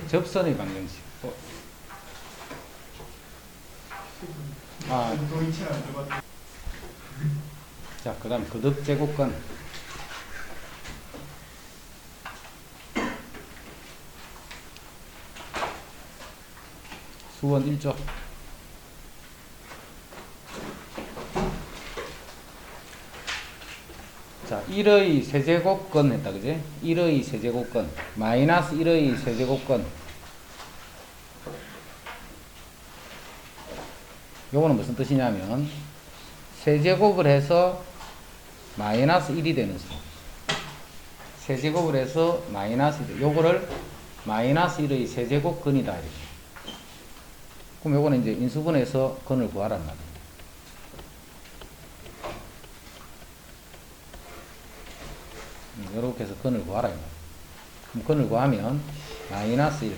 접선의 방정식. 자, 그 다음 거듭제곱근. 수원 1조. 자, 1의 세제곱근 했다, 그지? 1의 세제곱근. 마이너스 1의 세제곱근. 요거는 무슨 뜻이냐면, 세제곱을 해서 마이너스 1이 되는 수. 세제곱을 해서 마이너스 1. 요거를 마이너스 1의 세제곱근이다, 이렇게. 그럼 요거는 이제 인수분해서 근을 구하란 말이에요. 이렇게 해서 근을 구하라. 그럼 근을 구하면 마이너스 1.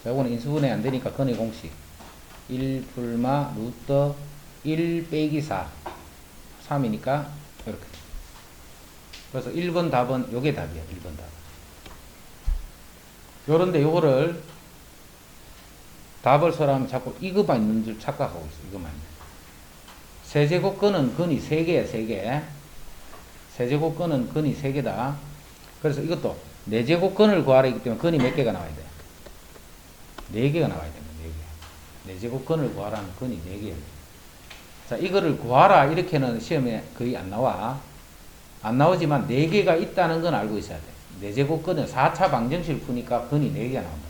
자, 요거는 인수분해 안 되니까 근의 공식. 1 풀마 루트 1 빼기 4. 3이니까 이렇게. 그래서 1번 답은 요게 답이야. 1번 답. 요런데 요거를 답을 써라면 자꾸 이거만 있는 줄 착각하고 있어. 이거만. 세제곱근은 근이 3개야. 3개. 세제곱근은 근이 3개다. 그래서 이것도 4제곱근을 구하라 했기 때문에 근이 몇 개가 나와야 돼? 4개가 나와야 됩니다. 4개. 4제곱근을 구하라는 근이 4개예요. 자, 이거를 구하라 이렇게는 시험에 거의 안 나와. 안 나오지만 4개가 있다는 건 알고 있어야 돼. 4제곱근은 4차 방정식을 푸니까 근이 4개가 나온다.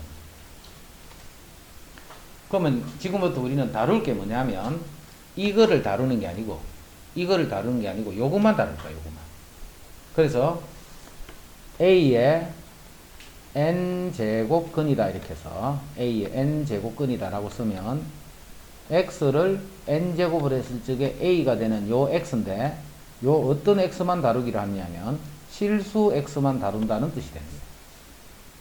그러면 지금부터 우리는 다룰 게 뭐냐면 이거를 다루는 게 아니고 이거를 다루는 게 아니고 요것만 다룰 거야. 요것만. 그래서 A의 n제곱근이다 이렇게 해서 A의 n제곱근이다 라고 쓰면 X를 n제곱을 했을 적에 A가 되는 요 X인데 요 어떤 X만 다루기를 하냐면 실수 X만 다룬다는 뜻이 됩니다.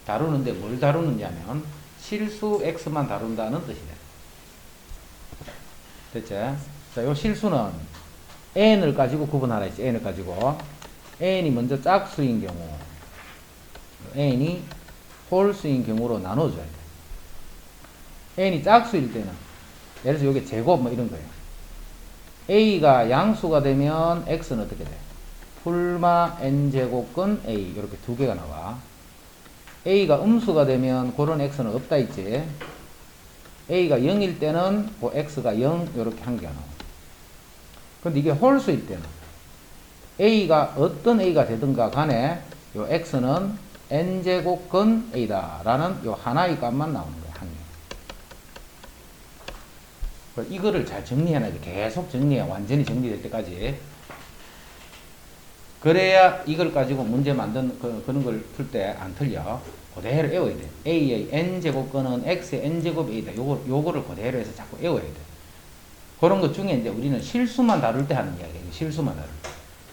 다루는데 뭘 다루느냐면 실수 X만 다룬다는 뜻이 돼요. 됐죠? 자, 요 실수는 n을 가지고 구분하라 했지. n을 가지고 n이 먼저 짝수인 경우 n이 홀수인 경우로 나눠줘야 돼. n이 짝수일 때는 예를 들어서 이게 제곱 뭐 이런 거예요. a가 양수가 되면 x는 어떻게 돼? 풀마 n제곱근 a 이렇게 두 개가 나와. a가 음수가 되면 그런 x는 없다 있지. a가 0일 때는 그 x가 0 이렇게 한 개가 나와. 근데 이게 홀수일 때는 a가 어떤 a가 되든가 간에 요 x는 n제곱근 a다 라는 요 하나의 값만 나오는 거야. 한 개. 이거를 잘 정리해놔야 돼. 계속 정리해. 완전히 정리될 때까지. 그래야 이걸 가지고 문제 만든 그런 걸 풀 때 안 틀려. 그대로 외워야 돼. a의 n제곱근은 x의 n제곱 a다. 요거를 그대로 해서 자꾸 외워야 돼. 그런 것 중에 이제 우리는 실수만 다룰 때 하는 이야기야. 실수만 다룰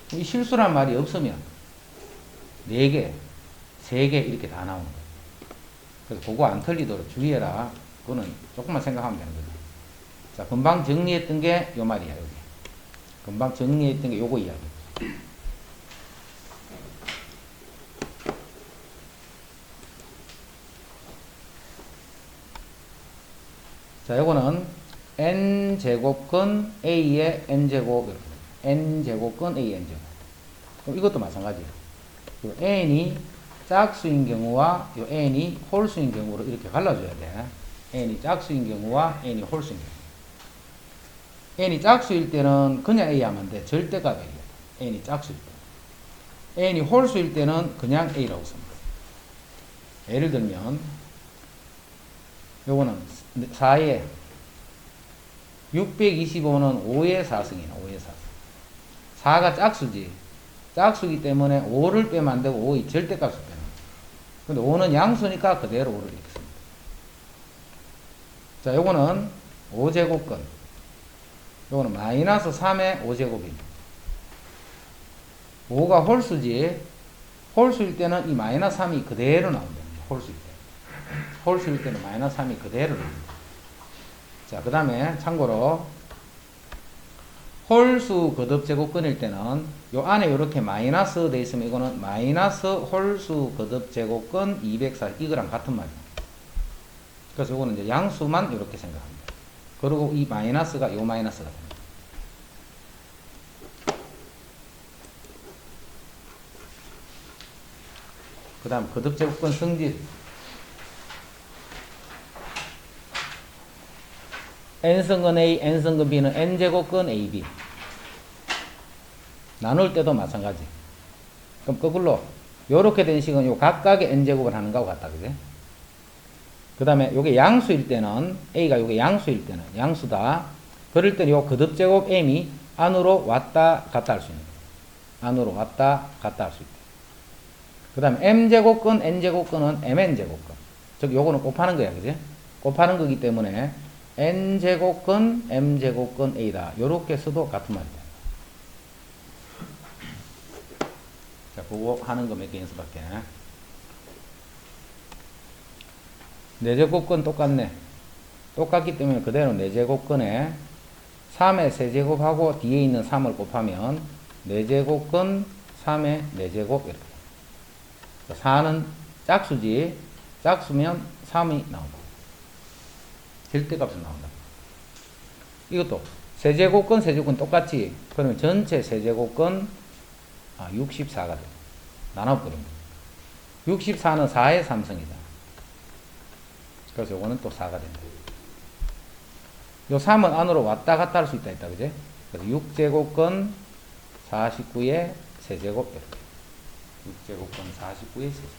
때. 이 실수란 말이 없으면 4개, 3개 이렇게 다 나오는 거야. 그래서 그거 안 틀리도록 주의해라. 그거는 조금만 생각하면 되는 거야. 자, 금방 정리했던 게 요 말이야, 여기. 금방 정리했던 게 요거 이야기. 자, 요거는 n제곱근 a의 n제곱, n제곱근 a의 n제곱. 그럼 이것도 마찬가지예요. n이 짝수인 경우와 요 n이 홀수인 경우로 이렇게 갈라줘야 돼. n이 짝수인 경우와 n이 홀수인 경우. n이 짝수일 때는 그냥 a 하면 돼. 절대값 a. n이 짝수일 때. n이 홀수일 때는 그냥 a라고 씁니다. 예를 들면 요거는 4에 625는 5의 4승이나 5의 4승. 4가 짝수지. 짝수기 때문에 5를 빼면 안 되고 5의 절대값을 빼는 거예요. 근데 5는 양수니까 그대로 5를 이렇게 씁니다. 자, 요거는 5제곱근. 요거는 마이너스 3의 5제곱입니다. 5가 홀수지. 홀수일 때는 이 마이너스 3이 그대로 나온다. 홀수일 때. 홀수일 때는 마이너스 3이 그대로 나옵니다. 자, 그 다음에 참고로 홀수 거듭제곱근일 때는 요 안에 이렇게 마이너스 돼 있으면 이거는 마이너스 홀수 거듭제곱근 240 이거랑 같은 말이에요. 그래서 요거는 이제 양수만 이렇게 생각합니다. 그리고 이 마이너스가 요 마이너스가 됩니다. 그 다음 거듭제곱근 성질. n승근 A, n승근 B는 n제곱근 AB. 나눌 때도 마찬가지. 그럼 거꾸로 요렇게 된 식은 요 각각의 n제곱을 하는 거하고 같다. 그지? 그 다음에 요게 양수일 때는 A가 요게 양수일 때는 양수다. 그럴 때는 요 거듭제곱 M이 안으로 왔다 갔다 할 수 있는 거예요. 안으로 왔다 갔다 할 수 있다. 그 다음에 M제곱근 N제곱근은 MN제곱근. 즉 요거는 곱하는 거야. 그지? 곱하는 거기 때문에 N제곱근 M제곱근 A다. 요렇게 써도 같은 말이다. 자, 그거 하는 거 몇 개 연습할게. 4제곱근 똑같네. 똑같기 때문에 그대로 4제곱근에 3의 세제곱하고 뒤에 있는 3을 곱하면 4제곱근 3의 4제곱 이렇게. 4는 짝수지. 짝수면 3이 나온다. 절대값이 나온다. 이것도 세제곱근 세제곱근 똑같지. 그러면 전체 세제곱근 64가 돼. 나눠버립니다. 64는 4의 3승이다. 그래서 요거는 또 4가 된다. 요 3은 안으로 왔다 갔다 할 수 있다 했다. 그제? 그래서 6제곱근 49의 세제곱 이렇게. 6제곱근 49의 세제곱.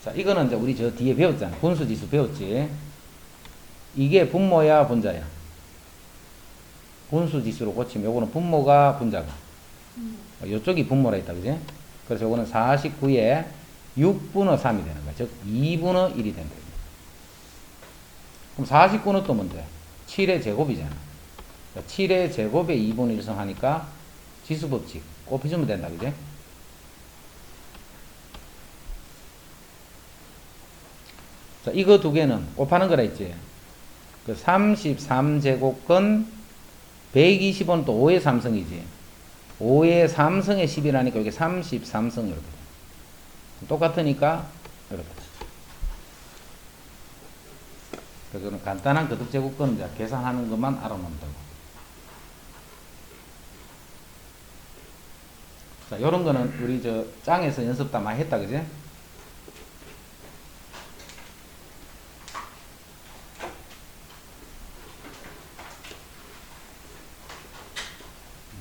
자, 이거는 이제 우리 저 뒤에 배웠잖아. 분수지수 배웠지. 이게 분모야 분자야. 분수지수로 고치면 요거는 분모가 분자가. 요쪽이 분모라 했다. 그지? 그래서 요거는 49에 6분의 3이 되는 거야. 즉 2분의 1이 된다. 그럼 49는 또 뭔데? 7의 제곱이잖아. 7의 제곱에 2분의 1성 하니까 지수법칙 곱해주면 된다. 그지? 자, 이거 두 개는 곱하는 거라 했지. 그 33제곱근 120은 또 5의 3승이지. 5의 3승의 10이라니까 이게 33승 이렇게. 똑같으니까 이렇게. 그래서 간단한 거듭제곱근 이제 계산하는 것만 알아놓으면 되고. 자, 요런 거는 우리 저 짱에서 연습 다 많이 했다. 그지?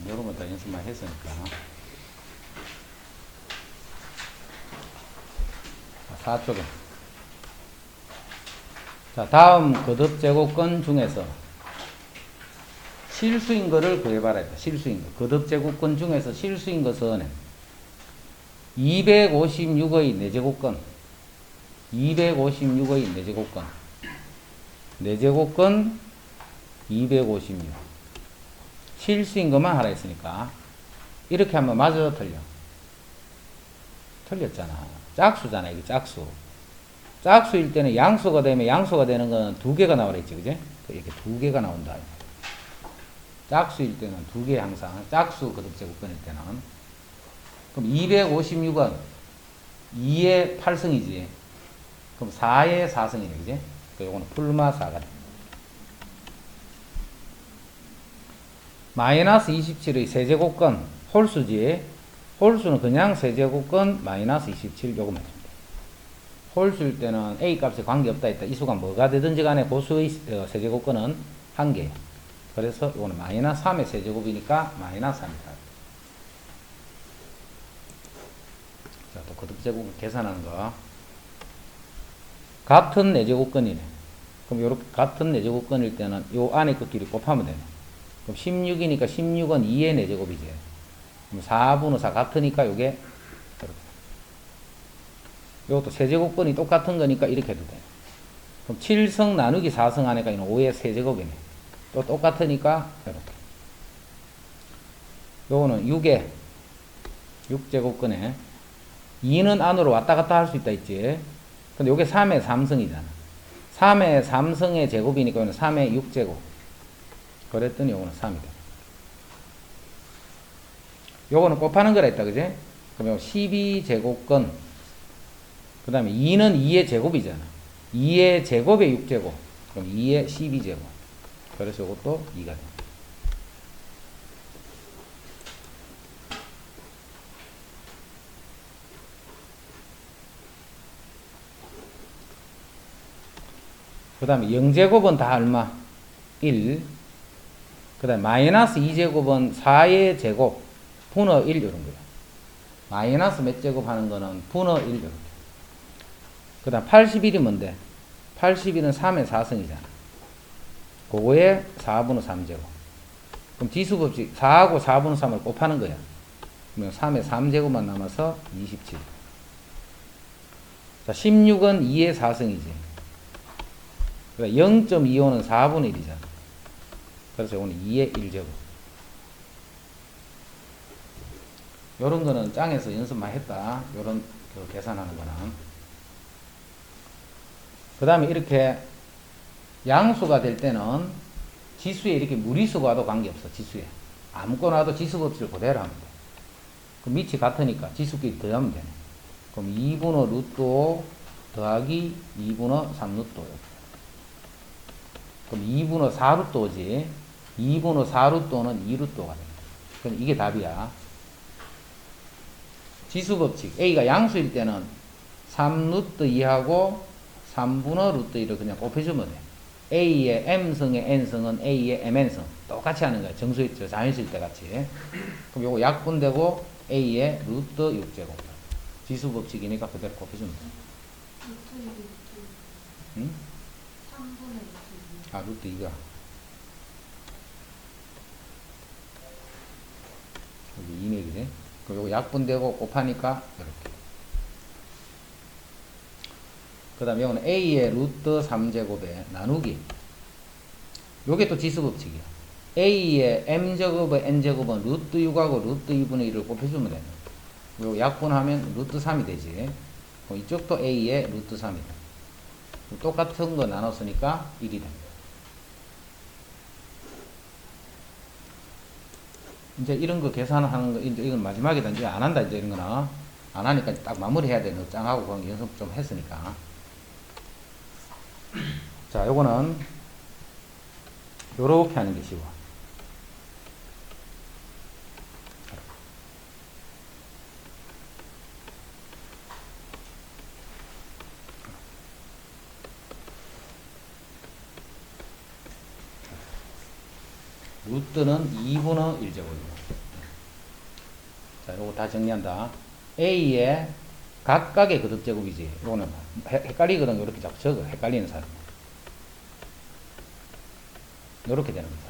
요런 거 다 연습 많이 했으니까. 4쪽에. 자, 다음 거듭제곱근 중에서 실수인 거를 구해봐라 했다. 실수인 거. 거듭제곱근 중에서 실수인 것은 256의 4제곱근. 256의 4제곱근. 4제곱근 256. 실수인 것만 하라 했으니까. 이렇게 하면 맞아, 틀려. 틀렸잖아. 짝수잖아. 이게 짝수. 짝수일 때는 양수가 되면 양수가 되는 건 2개가 나오라 했지. 그지? 이렇게 2개가 나온다. 짝수일 때는 2개 항상. 짝수 거듭제곱근일 때는. 그럼 256은 2의 8승이지. 그럼 4의 4승이네. 그지? 요거는 풀마 4가 됩니다. 마이너스 27의 세제곱근 홀수지. 홀수는 그냥 세제곱근 마이너스 27 요거만 됩니다. 홀수일 때는 A 값에 관계없다 했다. 이 수가 뭐가 되든지 간에 고수의 세제곱근은 1개예요. 그래서 이거는 마이너스 3의 세제곱이니까 마이너스 3이다. 자, 또 거듭제곱 계산하는 거. 같은 4제곱근이네. 그럼 요렇게 같은 4제곱근일 때는 요 안에 것끼리 곱하면 되네. 그럼 16이니까 16은 2의 4제곱이지. 그럼 4분의 4 같으니까 요게 이렇게. 요것도 세제곱근이 똑같은 거니까 이렇게 해도 돼. 그럼 7승 나누기 4승 하니까 이는 5의 세제곱이네. 또 똑같으니까 이렇게. 요거는 6의 6제곱근에 2는 안으로 왔다 갔다 할 수 있다 했지. 근데 요게 3의 3승이잖아. 3의 3승의 제곱이니까 이거는 3의 6제곱. 그랬더니 요거는 3이 돼. 요거는 곱하는 거라 했다. 그지? 그럼 12제곱근. 그 다음에 2는 2의 제곱이잖아. 2의 제곱에 6제곱. 그럼 2의 12제곱. 그래서 이것도 2가 됩니다. 그 다음에 0제곱은 다 얼마? 1. 그 다음에 마이너스 2제곱은 4의 제곱 분의 1 이런 거예요. 마이너스 몇 제곱 하는 거는 분의 1 이렇게. 그 다음 81이 뭔데? 81은 3의 4승이잖아. 그거에 4분의 3제곱. 그럼 지수법칙 4하고 4분의 3을 곱하는 거야. 그러면 3의 3제곱만 남아서 27. 자, 16은 2의 4승이지. 그러니까 0.25는 4분의 1이잖아. 그래서 이거는 2의 1제곱. 요런 거는 짱에서 연습만 했다. 요런 그 계산하는 거는. 그 다음에 이렇게 양수가 될 때는 지수에 이렇게 무리수가 와도 관계없어. 지수에. 아무거나 와도 지수법칙을 그대로 하면 돼. 그럼 밑이 같으니까 지수끼리 더하면 되네. 그럼 2분의 루트 5 더하기 2분의 3 루트 5. 그럼 2분의 4 루트 5지. 2분의 4 루트 5는 2 루트 5가 돼. 그럼 이게 답이야. 지수법칙. A가 양수일 때는 3 루트 2하고 3분의 루트 1을 그냥 곱해주면 돼. A의 M승의 N승은 A의 MN승. 똑같이 하는 거야. 정수일, 자연수일 때 같이. 그럼 요거 약분되고 A의 루트 6제곱. 지수법칙이니까 그대로 곱해주면 돼. 루트 2. 응? 3분의 루트 2. 아, 루트 2가. 여기 2맥이네. 그럼 요거 약분되고 곱하니까 이렇게. 그 다음에 이거는 A의 루트 3제곱에 나누기. 요게 또 지수법칙이야. A의 M제곱의 N제곱은 루트 6하고 루트 2분의 1을 곱해주면 되는 거야. 요 약분하면 루트 3이 되지. 그럼 이쪽도 A의 루트 3이다. 똑같은 거 나눴으니까 1이 됩니다. 이제 이런 거 계산하는 거, 이제 이건 마지막이다. 이제 안 한다. 이제 이런 거나. 안 하니까 딱 마무리 해야 돼. 너 짱하고 그런 연습 좀 했으니까. 자, 요거는 요렇게 하는 게 쉬워. 루트는 2분의 1제곱이고. 자, 요거 다 정리한다. A의 각각의 거듭제곱이지. 요거는 헷갈리거든. 요렇게 자꾸 적어. 헷갈리는 사람. 요렇게 되는 거죠.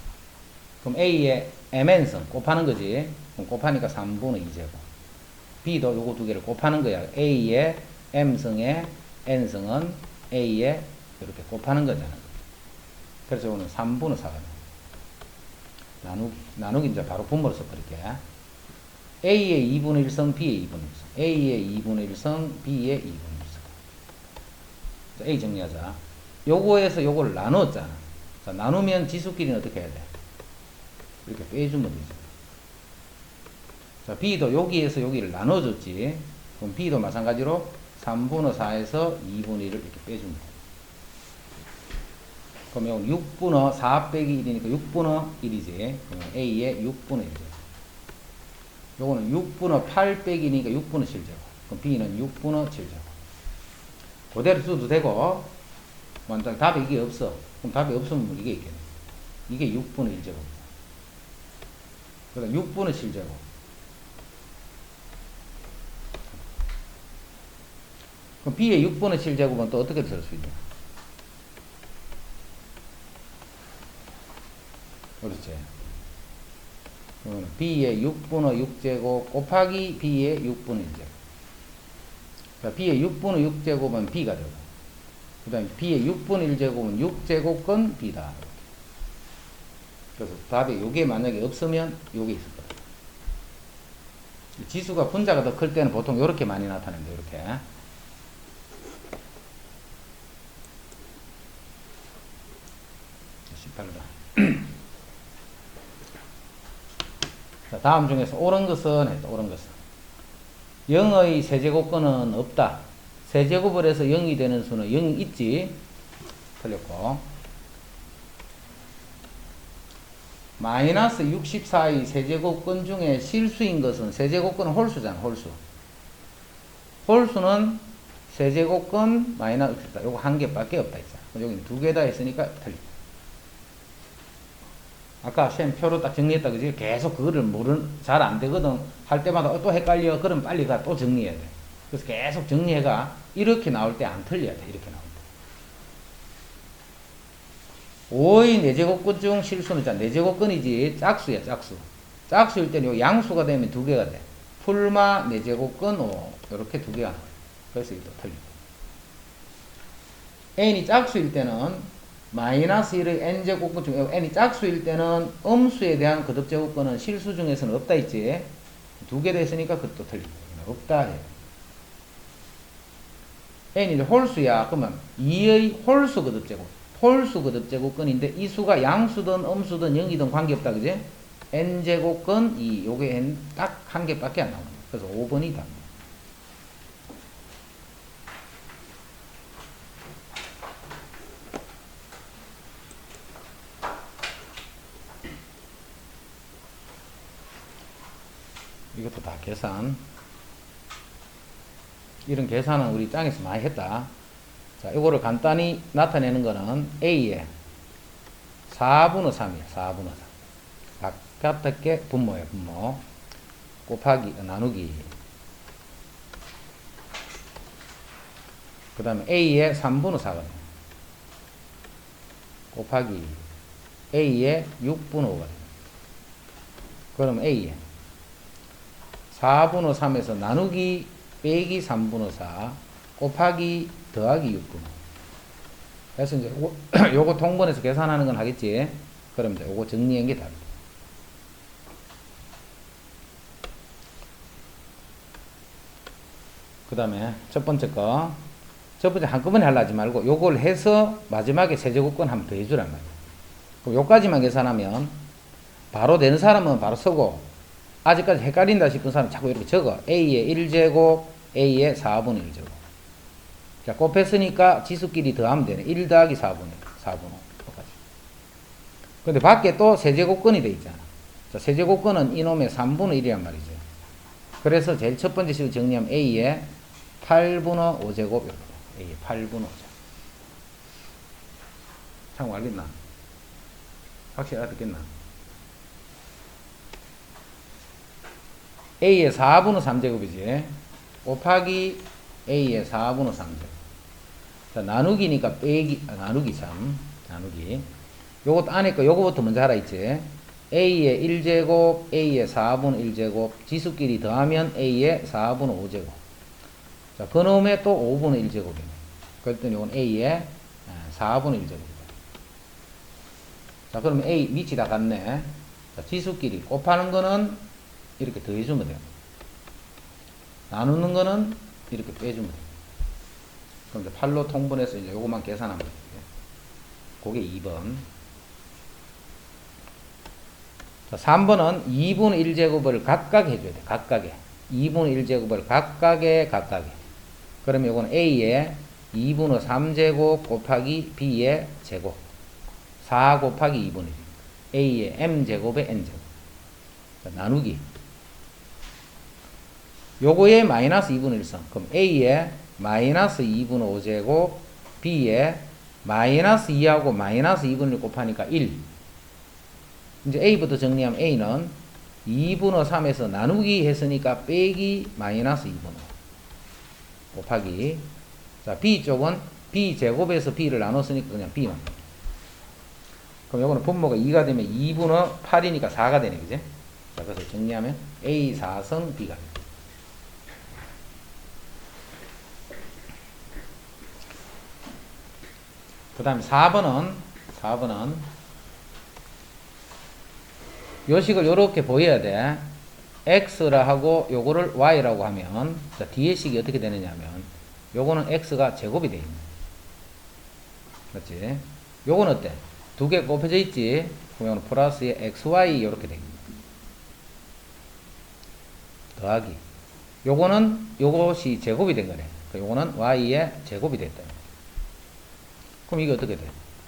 그럼 A의 MN승 곱하는 거지. 그럼 곱하니까 3분의 2제곱. B도 요거 두 개를 곱하는 거야. A의 M승의 N승은 A의 이렇게 곱하는 거잖아. 그래서 요거는 3분의 4가 돼. 나누기 이제 바로 분모를 써버릴게. A의 2분의 1성, B의 2분의 1성. A의 2분의 1성, B의 2분의 1성. 자, A 정리하자. 요거에서 요거를 나눴잖아. 자, 나누면 지수끼리는 어떻게 해야 돼? 이렇게 빼주면 되지. 자, B도 여기에서 여기를 나눠줬지. 그럼 B도 마찬가지로 3분의 4에서 2분의 1을 이렇게 빼주면 돼. 그럼 이건 6분의 4 빼기 1이니까 6분의 1이지. 그러면 A의 6분의 1제곱. 요거는 6분의 8 빼기니까 6분의 7제곱. 그럼 B는 6분의 7제곱. 그대로 써도 되고, 완전 답에 이게 없어. 그럼 답이 없으면 이게 있겠네. 이게 6분의 1제곱. 그 다음 6분의 7제곱. 그럼 B의 6분의 7제곱은 또 어떻게 쓸 수 있냐? 그렇지. B의 6분의 6제곱 곱하기 B의 6분의 1제곱. 자, B의 6분의 6제곱은 B가 되고, 그 다음에 B의 6분의 1제곱은 6제곱건 B다. 그래서 답에 요게 만약에 없으면 요게 있을 거야. 지수가 분자가 더 클 때는 보통 요렇게 많이 나타난다. 요렇게. 18번. 자, 다음 중에서 옳은 것은 했다. 옳은 것은 0의 세제곱근은 없다. 세제곱을 해서 0이 되는 수는 0이 있지. 틀렸고. 마이너스 64의 세제곱근 중에 실수인 것은 세제곱근은 홀수잖아. 홀수. 홀수는 세제곱근 마이너스 64. 요거 한 개밖에 없다 했잖아. 여기는 두 개다 했으니까 틀렸다. 아까 쌤 표로 딱 정리했다 그지? 계속 그거를 잘 안 되거든. 할 때마다 또 헷갈려. 그럼 빨리 가 또 정리해야 돼. 그래서 계속 정리해가. 이렇게 나올 때 안 틀려야 돼. 이렇게 나올 때. 5의 4제곱근 중 실수는 4제곱근이지 짝수야. 짝수. 짝수일 때는 요 양수가 되면 두 개가 돼. 풀마 4제곱근 5 이렇게 두 개가 나와요. 그래서 이게 또 틀리고. n이 짝수일 때는 마이너스 1의 n제곱근 중 n이 짝수일 때는 음수에 대한 거듭제곱근은 실수 중에서는 없다 있지. 두 개 됐으니까 그것도 틀리고. 없다 해. n이 이제 홀수야. 그러면 2의 홀수 거듭제곱. 홀수 거듭제곱근인데 이 수가 양수든 음수든 0이든 관계없다 그지? n제곱근 2. 요게 n 딱 한 개밖에 안 나옵니다. 그래서 5번이 답니다. 이것도 다 계산. 이런 계산은 우리 짱에서 많이 했다. 자, 이거를 간단히 나타내는 거는 A에 4분의 3이야. 4분의 3. 바깥에 분모야. 분모. 곱하기, 나누기. 그 다음에 A에 3분의 4거든. 곱하기 A에 6분의 5거든. 그럼 A에 4분의 3에서 나누기 빼기 3분의 4 곱하기 더하기 6분의 5. 그래서 이제 요거 통분해서 계산하는 건 하겠지. 그럼 이제 요거 정리한 게 답이다. 그 다음에 첫 번째 거. 첫 번째 한꺼번에 하려 하지 말고 요걸 해서 마지막에 세제곱근 한번 더 해주란 말이야. 그럼 요까지만 계산하면 바로 되는 사람은 바로 쓰고 아직까지 헷갈린다 싶은 사람 자꾸 이렇게 적어. A의 1제곱, A의 4분의 1제곱. 자, 곱했으니까 지수끼리 더하면 되네. 1 더하기 4분의 1, 4분의 5. 똑같이. 근데 밖에 또 세제곱근이 돼 있잖아. 자, 세제곱근은 이놈의 3분의 1이란 말이죠. 그래서 제일 첫 번째 식을 정리하면 A의 8분의 5제곱 이렇게 돼. A의 8분의 5제곱. 참 알겠나? 확실히 알아듣겠나? A의 4분의 3제곱이지. 곱하기 A의 4분의 3제곱. 자, 나누기니까 빼기, 나누기 3. 나누기. 요것도 안에 거, 요거부터 먼저 하라 있지. A의 1제곱, A의 4분의 1제곱. 지수끼리 더하면 A의 4분의 5제곱. 자, 그 놈에 또 5분의 1제곱이네. 그랬더니 요건 A의 4분의 1제곱이다. 자, 그러면 A 밑이 다 같네. 자, 지수끼리 곱하는 거는 이렇게 더해주면 돼요. 나누는 거는 이렇게 빼주면 돼요. 그럼 이제 8로 통분해서 이제 요것만 계산하면 돼요. 그게 2번. 자, 3번은 2분의 1제곱을 각각 해줘야 돼. 각각에. 2분의 1제곱을 각각에. 그러면 요거는 A에 2분의 3제곱 곱하기 B의 제곱. 4 곱하기 2분의 1. A의 M제곱에 N제곱. 자, 나누기. 요거에 마이너스 2분의 1성. 그럼 A에 마이너스 2분의 5제곱, B에 마이너스 2하고 마이너스 2분의 1 곱하니까 1. 이제 A부터 정리하면 A는 2분의 3에서 나누기 했으니까 빼기 마이너스 2분의 5. 곱하기. 자, B 쪽은 B제곱에서 B를 나눴으니까 그냥 B만. 그럼 요거는 분모가 2가 되면 2분의 8이니까 4가 되네. 그지? 자, 그래서 정리하면 A 4성 B가 됩니다. 그 다음에 4번은 요식을 요렇게 보여야 돼. X라 하고 요거를 Y라고 하면 자, 뒤에 식이 어떻게 되느냐 하면 요거는 X가 제곱이 돼 있네. 맞지? 요건 어때? 두 개 곱해져 있지? 그러면 플러스에 XY 요렇게 돼 있네. 더하기. 요거는 요것이 제곱이 된 거네. 요거는 y의 제곱이 됐다. 그럼 이게 어떻게 돼?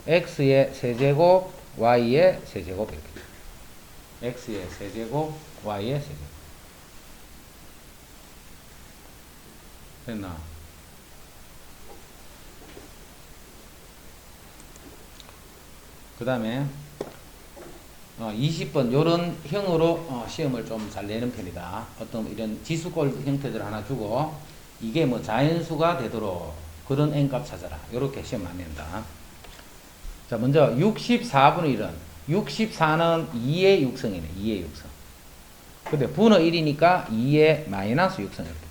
x의 세제곱, y의 세제곱 이렇게 돼. x의 세제곱, y의 세제곱. 됐나? 그 다음에 20번 요런 형으로 시험을 좀 잘 내는 편이다. 어떤 이런 지수꼴 형태들 하나 주고 이게 뭐 자연수가 되도록 그런 n값 찾아라. 요렇게 시험 많이 낸다. 자, 먼저 64분의 1은 64는 2의 육성이네. 2의 육성. 근데 분의 1이니까 2의 마이너스 육성 이렇게 돼.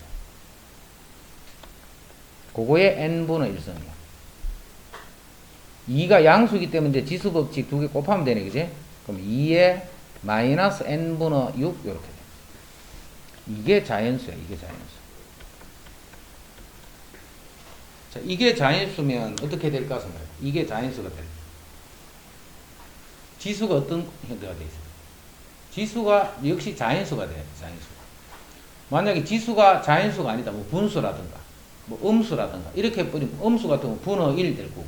그거의 n분의 1성이야. 2가 양수이기 때문에 이제 지수법칙 두 개 곱하면 되네. 그지? 그럼 2의 마이너스 n분의 6 이렇게 돼. 이게 자연수야. 이게 자연수. 자, 이게 자연수면 어떻게 될까 생각해. 이게 자연수가 될. 지수가 어떤 형태가 돼 있어? 지수가 역시 자연수가 돼. 자연수. 만약에 지수가 자연수가 아니다. 뭐 분수라든가 뭐 음수라든가 이렇게 버리면 음수 같은 건 분의 1 될 거고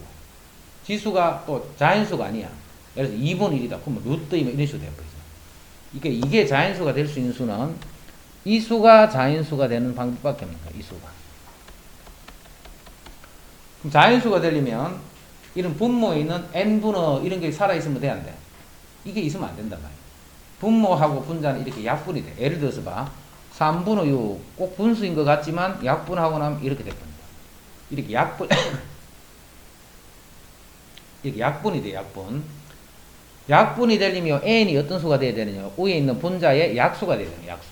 지수가 또 자연수가 아니야. 예를 들어서 2분의 1이다. 그러면 루트이면 이런 식으로 돼버리죠. 이게 자연수가 될 수 있는 수는 이 수가 자연수가 되는 방법밖에 없는 거야. 이 수가. 그럼 자연수가 되려면 이런 분모에 있는 n분의 이런 게 살아있으면 돼, 안 돼? 이게 있으면 안 된단 말이야. 분모하고 분자는 이렇게 약분이 돼. 예를 들어서 봐. 3분의 6. 꼭 분수인 것 같지만 약분하고 나면 이렇게 됩니다. 이렇게 약분. 이렇게 약분이 돼, 약분. 약분이 되려면 n이 어떤 수가 돼야 되느냐. 위에 있는 분자의 약수가 돼야 되는 약수.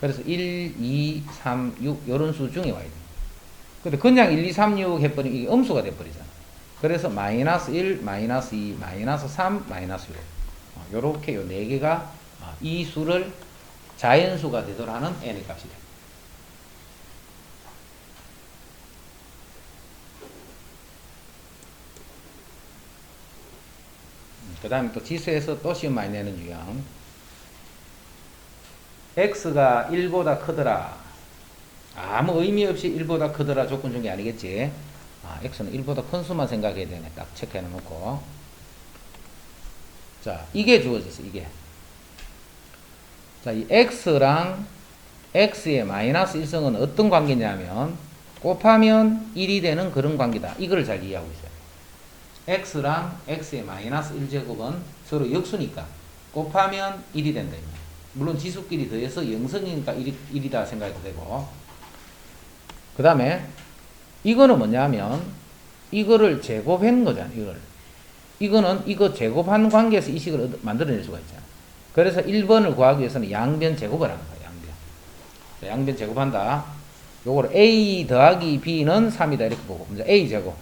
그래서 1, 2, 3, 6 이런 수 중에 와야 돼. 근데 그냥 1, 2, 3, 6 해버리면 이게 음수가 돼버리잖아. 그래서 마이너스 1, 마이너스 2, 마이너스 3, 마이너스 6. 요렇게 요 네 개가 이 수를 자연수가 되도록 하는 n의 값이 돼. 그 다음에 또 지수에서 또 시험 많이 내는 유형. x가 1보다 크더라. 아무 의미 없이 1보다 크더라 조건 준 게 아니겠지. x는 1보다 큰 수만 생각해야 되네. 딱 체크해 놓고. 자, 이게 주어졌어, 이게. 자, 이 x랑 x의 마이너스 1성은 어떤 관계냐면, 곱하면 1이 되는 그런 관계다. 이걸 잘 이해하고 있어요. x랑 x의 마이너스 1제곱은 서로 역수니까 곱하면 1이 된다. 물론 지수끼리 더해서 0성이니까 1이다 생각해도 되고. 그 다음에 이거는 뭐냐면 이거를 제곱한 거잖아. 이거는 이거 제곱한 관계에서 이 식을 만들어낼 수가 있잖아. 그래서 1번을 구하기 위해서는 양변 제곱을 하는 거야. 양변. 자, 양변 제곱한다. 요거를 a 더하기 b는 3이다 이렇게 보고 먼저 a 제곱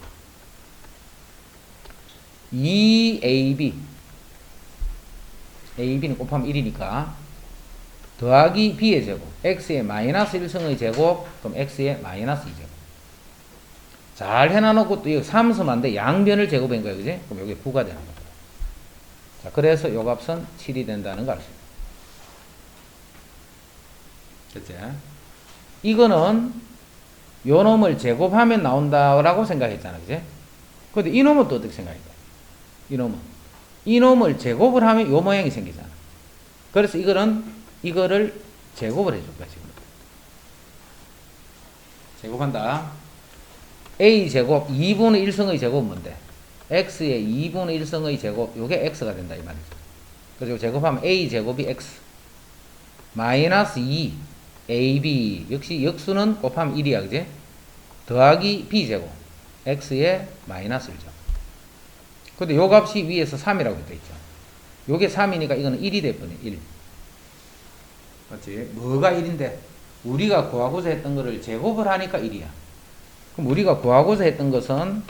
2ab ab는 곱하면 1이니까 더하기 b의 제곱 x의 마이너스 1성의 제곱 그럼 x의 마이너스 2제곱 잘 해놔놓고 또 여기 3서만데 양변을 제곱한 거예요. 그지? 그럼 여기 부가 되는 겁니다. 자, 그래서 요 값은 7이 된다는 거 알 수 있어요. 됐지? 이거는 요 놈을 제곱하면 나온다라고 생각했잖아. 그지? 근데 이 놈은 또 어떻게 생각해? 이 놈을 제곱을 하면 요 모양이 생기잖아. 그래서 이거를 제곱을 해줄 거야, 지금. 제곱한다. a 제곱 2분의 1성의 제곱은 뭔데? x의 2분의 1성의 제곱, 요게 x가 된다, 이 말이죠. 그래서 제곱하면 a 제곱이 x. 마이너스 2 ab. 역시 역수는 곱하면 1이야, 그지? 더하기 b 제곱. x의 마이너스 1죠. 근데 요 값이 위에서 3이라고 되어 있죠. 요게 3이니까 이거는 1이 돼버려, 1. 맞지? 뭐가 1인데? 우리가 구하고자 했던 거를 제곱을 하니까 1이야. 그럼 우리가 구하고자 했던 것은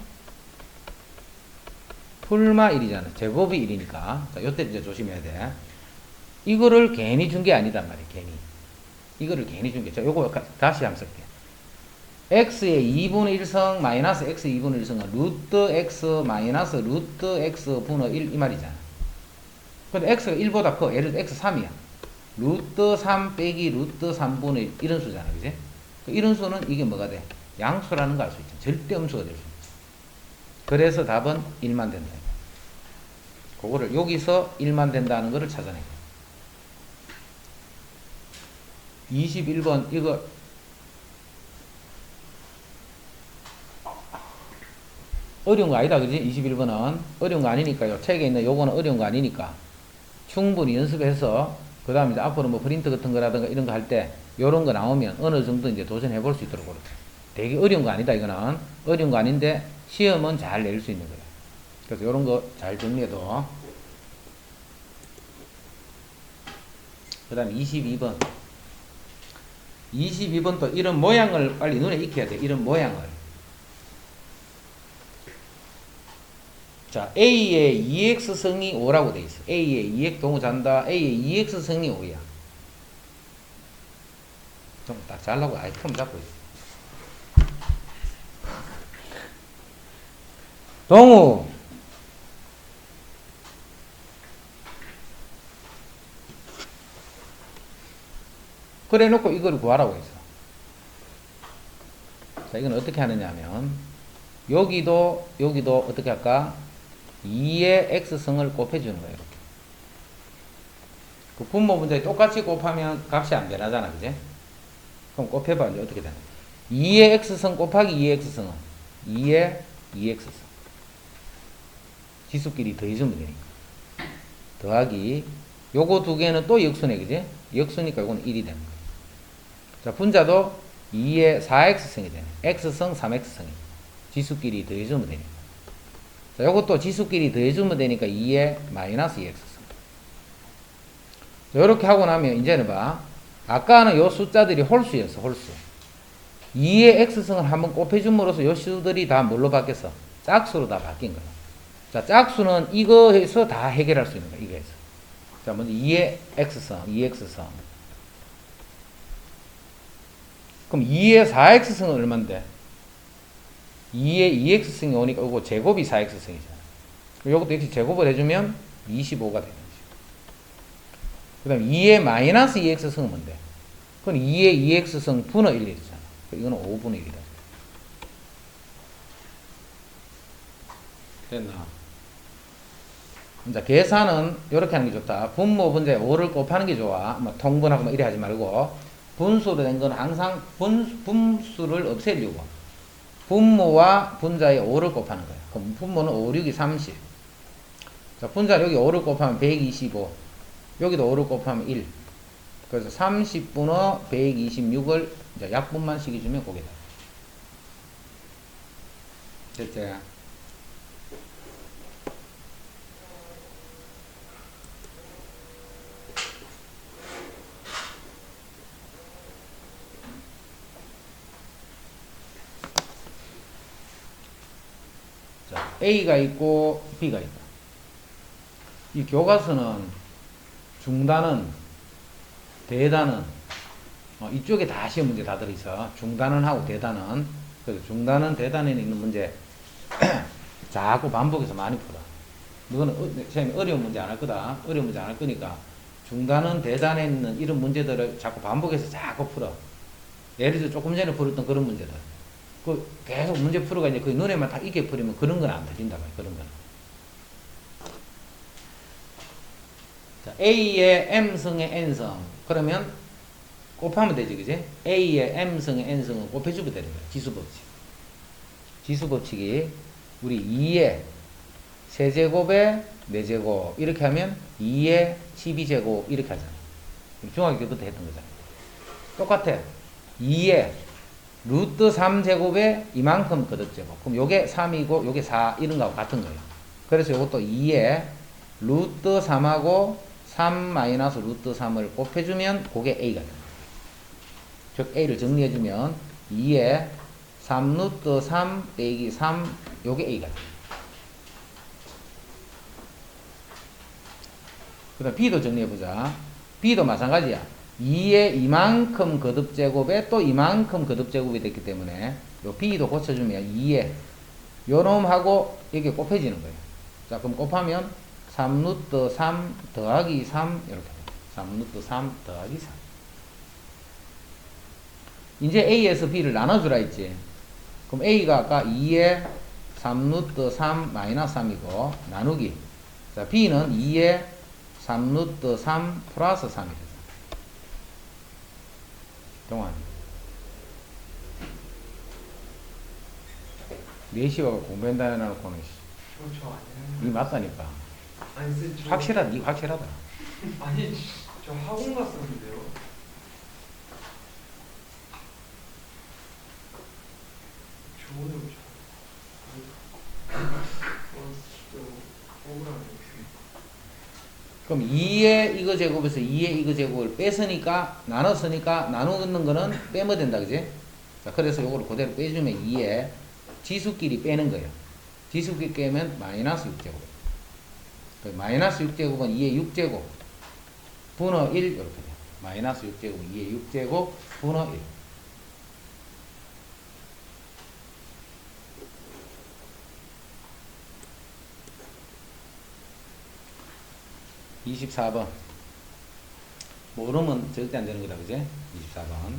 풀마 1이잖아. 제곱이 1이니까. 자, 요때 이제 조심해야 돼. 이거를 괜히 준 게 아니단 말이야, 괜히. 이거를 괜히 준 게. 자, 요거 다시 한번 쓸게. x의 2분의 1성 마이너스 x 2분의 1성은 루트 x 마이너스 루트 x 분의 1 이 말이잖아. 근데 x가 1보다 커. 예를 들어 x 3이야. 루트 3 빼기 루트 3분의 1 이런 수잖아. 그지? 이런 수는 이게 뭐가 돼? 양수라는 거 알 수 있죠. 절대 음수가 될 수 있죠. 그래서 답은 1만 된다. 그거를 여기서 1만 된다는 거를 찾아내요. 21번 이거 어려운 거 아니다, 그지? 21번은 어려운 거 아니니까요. 책에 있는 요거는 어려운 거 아니니까 충분히 연습해서 그 다음에 이제 앞으로 뭐 프린트 같은 거라든가 이런 거 할 때 요런 거 나오면 어느 정도 이제 도전해 볼 수 있도록 그렇게. 되게 어려운 거 아니다, 이거는. 어려운 거 아닌데 시험은 잘 낼 수 있는 거예요. 그래서 요런 거 잘 정리해도. 그 다음에 22번. 22번 또 이런 모양을 빨리 눈에 익혀야 돼. 이런 모양을. 자, A의 2X승이 5라고 돼 있어. A의 2X 동호자인다. A의 2X승이 5야. 좀 딱 잘라고 아이 틈 잡고 있어. 동우. 그래 놓고 이걸 구하라고 했어. 자, 이건 어떻게 하느냐 하면, 여기도 어떻게 할까? 2의 x승을 곱해주는 거예요. 이렇게. 그 분모 분자에 똑같이 곱하면 값이 안 변하잖아, 그지? 그럼 곱해봐. 이제 어떻게 되나? 2의 x승 곱하기 2의 x승은 2의 2x승. 지수끼리 더해주면 되니까. 더하기, 요거 두 개는 또 역수네, 그지? 역수니까 요거는 1이 되는 거예요. 자, 분자도 2의 4x승이 되네. x승, 3x승이. 지수끼리 더해주면 되니까. 자, 요것도 지수끼리 더해주면 되니까 2의 마이너스 2x승. 자, 요렇게 하고 나면 이제는 봐. 아까는 요 숫자들이 홀수였어, 홀수. 2의 x승을 한번 곱해줌으로써 요 수들이 다 뭘로 바뀌었어? 짝수로 다 바뀐 거야. 자, 짝수는 이거에서 다 해결할 수 있는 거야, 이거에서. 자, 먼저 2의 x승, 2x승. 그럼 2의 4x승은 얼만데? 2의 2x승이 오니까 이거 제곱이 4x승이잖아. 요것도 이렇게 제곱을 해주면 25가 되는 거죠. 그 다음에 2의 마이너스 2x승은 뭔데? 그건 2의 2x승 분의 1이잖아. 이거는 5분의 1이다. 됐나? 자, 계산은 이렇게 하는 게 좋다. 분모 분자에 5를 곱하는 게 좋아. 뭐 통분하고 뭐 이래 하지 말고. 분수로 된 건 항상 분수를 없애려고. 분모와 분자에 5를 곱하는 거야. 그럼 분모는 5, 6이 30. 자, 분자는 여기 5를 곱하면 125. 여기도 5를 곱하면 1. 그래서 30분의 126을 이제 약분만 시켜주면 거기다. 됐지? 자, A가 있고 B가 있다. 이 교과서는 중단은 대단은 이쪽에 다 시험 문제 다 들어있어. 중단은 하고 대단은. 그래서 중단은 대단에는 있는 문제 자꾸 반복해서 많이 풀어. 너는 선생님 어려운 문제 안 할 거다. 어려운 문제 안 할 거니까 중단은 대단에 있는 이런 문제들을 자꾸 반복해서 자꾸 풀어. 예를 들어 조금 전에 풀었던 그런 문제들. 그 계속 문제 풀어가 이제 그 눈에만 딱 익게 풀이면 그런 건 안 들린다. 그런 거는. 자, A의 M승의 N승. 그러면 곱하면 되지, 그지? A의 M승의 N승은 곱해주면 되는 거야. 지수법칙. 지수법칙이 우리 2의 세제곱에 4제곱 이렇게 하면 2의 12제곱 이렇게 하잖아. 중학교 때부터 했던 거잖아. 똑같아. 2의 루트 3제곱에 이만큼 거듭제곱. 그럼 요게 3이고 요게 4 이런 거하고 같은 거예요. 그래서 요것도 2의 루트 3하고 3 마이너스 루트 3을 곱해주면 그게 A가 됩니다. 즉 A를 정리해주면 2의 3 루트 3 빼기 3 요게 A가 됩니다. 그 다음 B도 정리해보자. B도 마찬가지야. 2의 이만큼 거듭제곱에 또 이만큼 거듭제곱이 됐기 때문에 요 B도 고쳐주면 2의 요놈하고 이게 곱해지는 거예요. 자, 그럼 곱하면 3 루트 3 더하기 3 이렇게 돼요. 3 루트 3 더하기 3. 이제 A에서 B를 나눠주라 했지. 그럼 A가 아까 2에 3루트 3 마이너스 3이고 나누기. 자, B는 2에 3루트 3 플러스 3이 되죠. 동안 4시가 공부한다 해놓고는 저 아니에요. 이 맞다니까. 아니 쌤 저 확실하다. 니 확실하다. 아니 저 학원 갔었는데요. 저 오늘 진짜 억울하네요. 그럼 2의 이거 제곱에서 2의 이거 제곱을 뺐으니까 나눴으니까 나누는 거는 빼면 된다, 그지? 자, 그래서 요거를 그대로 빼주면 2의 지수끼리 빼는 거예요. 지수끼리 빼면 마이너스 6제곱. 그 마이너스 6제곱은 2의 6제곱 분의 1 이렇게 돼요. 마이너스 6제곱은 2의 6제곱 분의 1. (24번) 모르면 절대 안 되는 거다, 그지? 24번.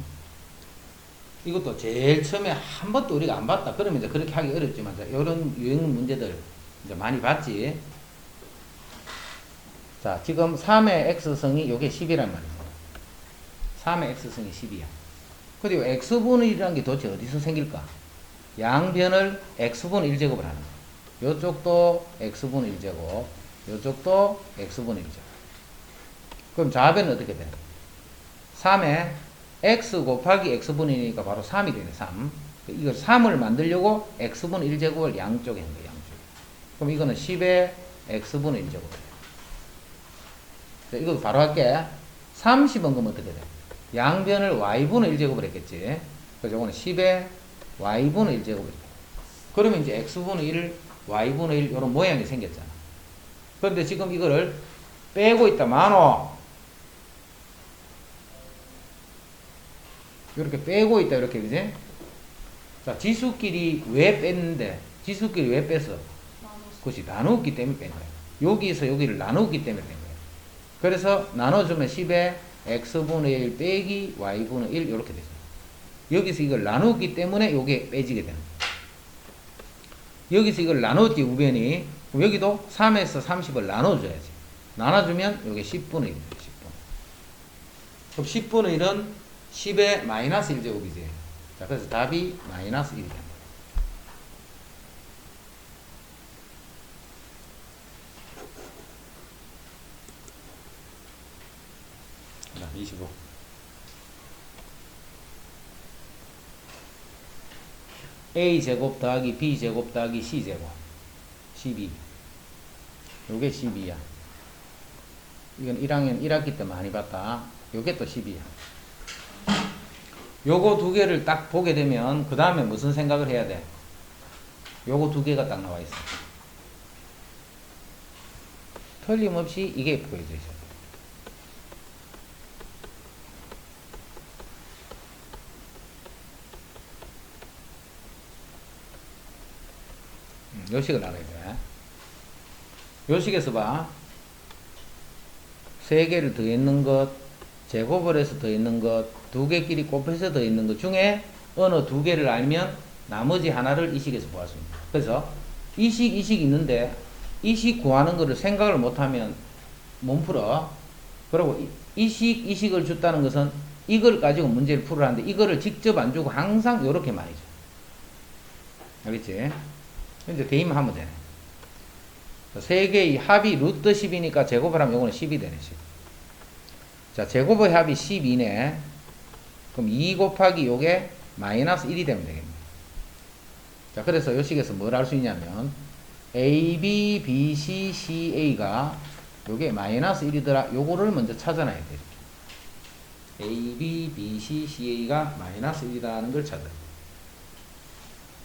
이것도 제일 처음에 한 번도 우리가 안 봤다. 그러면 이제 그렇게 하기 어렵지만, 이런 유형 문제들 이제 많이 봤지. 자, 지금 3의 x승이 요게 10이란 말이죠. 3의 x승이 10이야. 그리고 x분의 1이라는 게 도대체 어디서 생길까? 양변을 x분의 1제곱을 하는 거야. 요쪽도 x분의 1제곱, 요쪽도 x분의 1제곱. 그럼 좌변은 어떻게 돼? 3에 x 곱하기 x분의 1이니까 바로 3이 되네, 3. 이걸 3을 만들려고 x분의 1제곱을 양쪽에 한 거야, 양쪽에. 그럼 이거는 10의 x분의 1제곱. 자, 이거 바로 할게. 30은 그럼 어떻게 돼? 양변을 y분의 1제곱을 했겠지. 그래서 이거는 10의 y분의 1제곱을 해. 그러면 이제 x분의 1, y분의 1 이런 모양이 생겼잖아. 그런데 지금 이거를 빼고 있다, 만호. 이렇게 빼고 있다, 이렇게, 그지? 자, 지수끼리 왜 뺐는데? 지수끼리 왜 뺐어? 그것이 나누기 때문에 뺀 거야. 여기서 여기를 나누기 때문에 뺀 거야. 그래서 나눠주면 10에 x분의 1 빼기 y분의 1 이렇게 되죠. 여기서 이걸 나누기 때문에 요게 빼지게 되는 거야. 여기서 이걸 나눴지, 우변이. 그럼 여기도 3에서 30을 나눠줘야지. 나눠주면 요게 10분의 1이에요, 10분. 그럼 10분의 1은 10의 마이너스 1제곱이지. 자, 그래서 답이 마이너스 1이 됩니다. 자, 25. a제곱 더하기 b제곱 더하기 c제곱 12. 요게 12야. 이건 1학년 1학기 때 많이 봤다. 요게 또 12야. 요거 두 개를 딱 보게 되면 그 다음에 무슨 생각을 해야 돼? 요거 두 개가 딱 나와 있어. 틀림없이 이게 보여져 있어. 요 식을 알아야 돼. 요 식에서 봐. 세 개를 더했는 것, 제곱을 해서 더했는 것, 두 개끼리 곱해서 더했는 것 중에 어느 두 개를 알면 나머지 하나를 이 식에서 구할 수 있습니다. 그래서 이 식 있는데 이 식 구하는 거를 생각을 못하면 못 풀어. 그리고 이 식을 줬다는 것은 이걸 가지고 문제를 풀으라는데 이거를 직접 안 주고 항상 요렇게 많이 줘. 알겠지? 이제 대입만 하면 되네. 세 개의 합이 루트 10이니까 제곱을 하면 요거는 10이 되네, 10. 자, 제곱의 합이 12네. 그럼 2 곱하기 요게 마이너스 1이 되면 되겠네. 자, 그래서 요 식에서 뭘 할 수 있냐면 A, B, B, C, C, A가 요게 마이너스 1이더라. 요거를 먼저 찾아놔야 돼. 이렇게. A, B, B, C, C, A가 마이너스 1이라는 걸 찾아야 돼.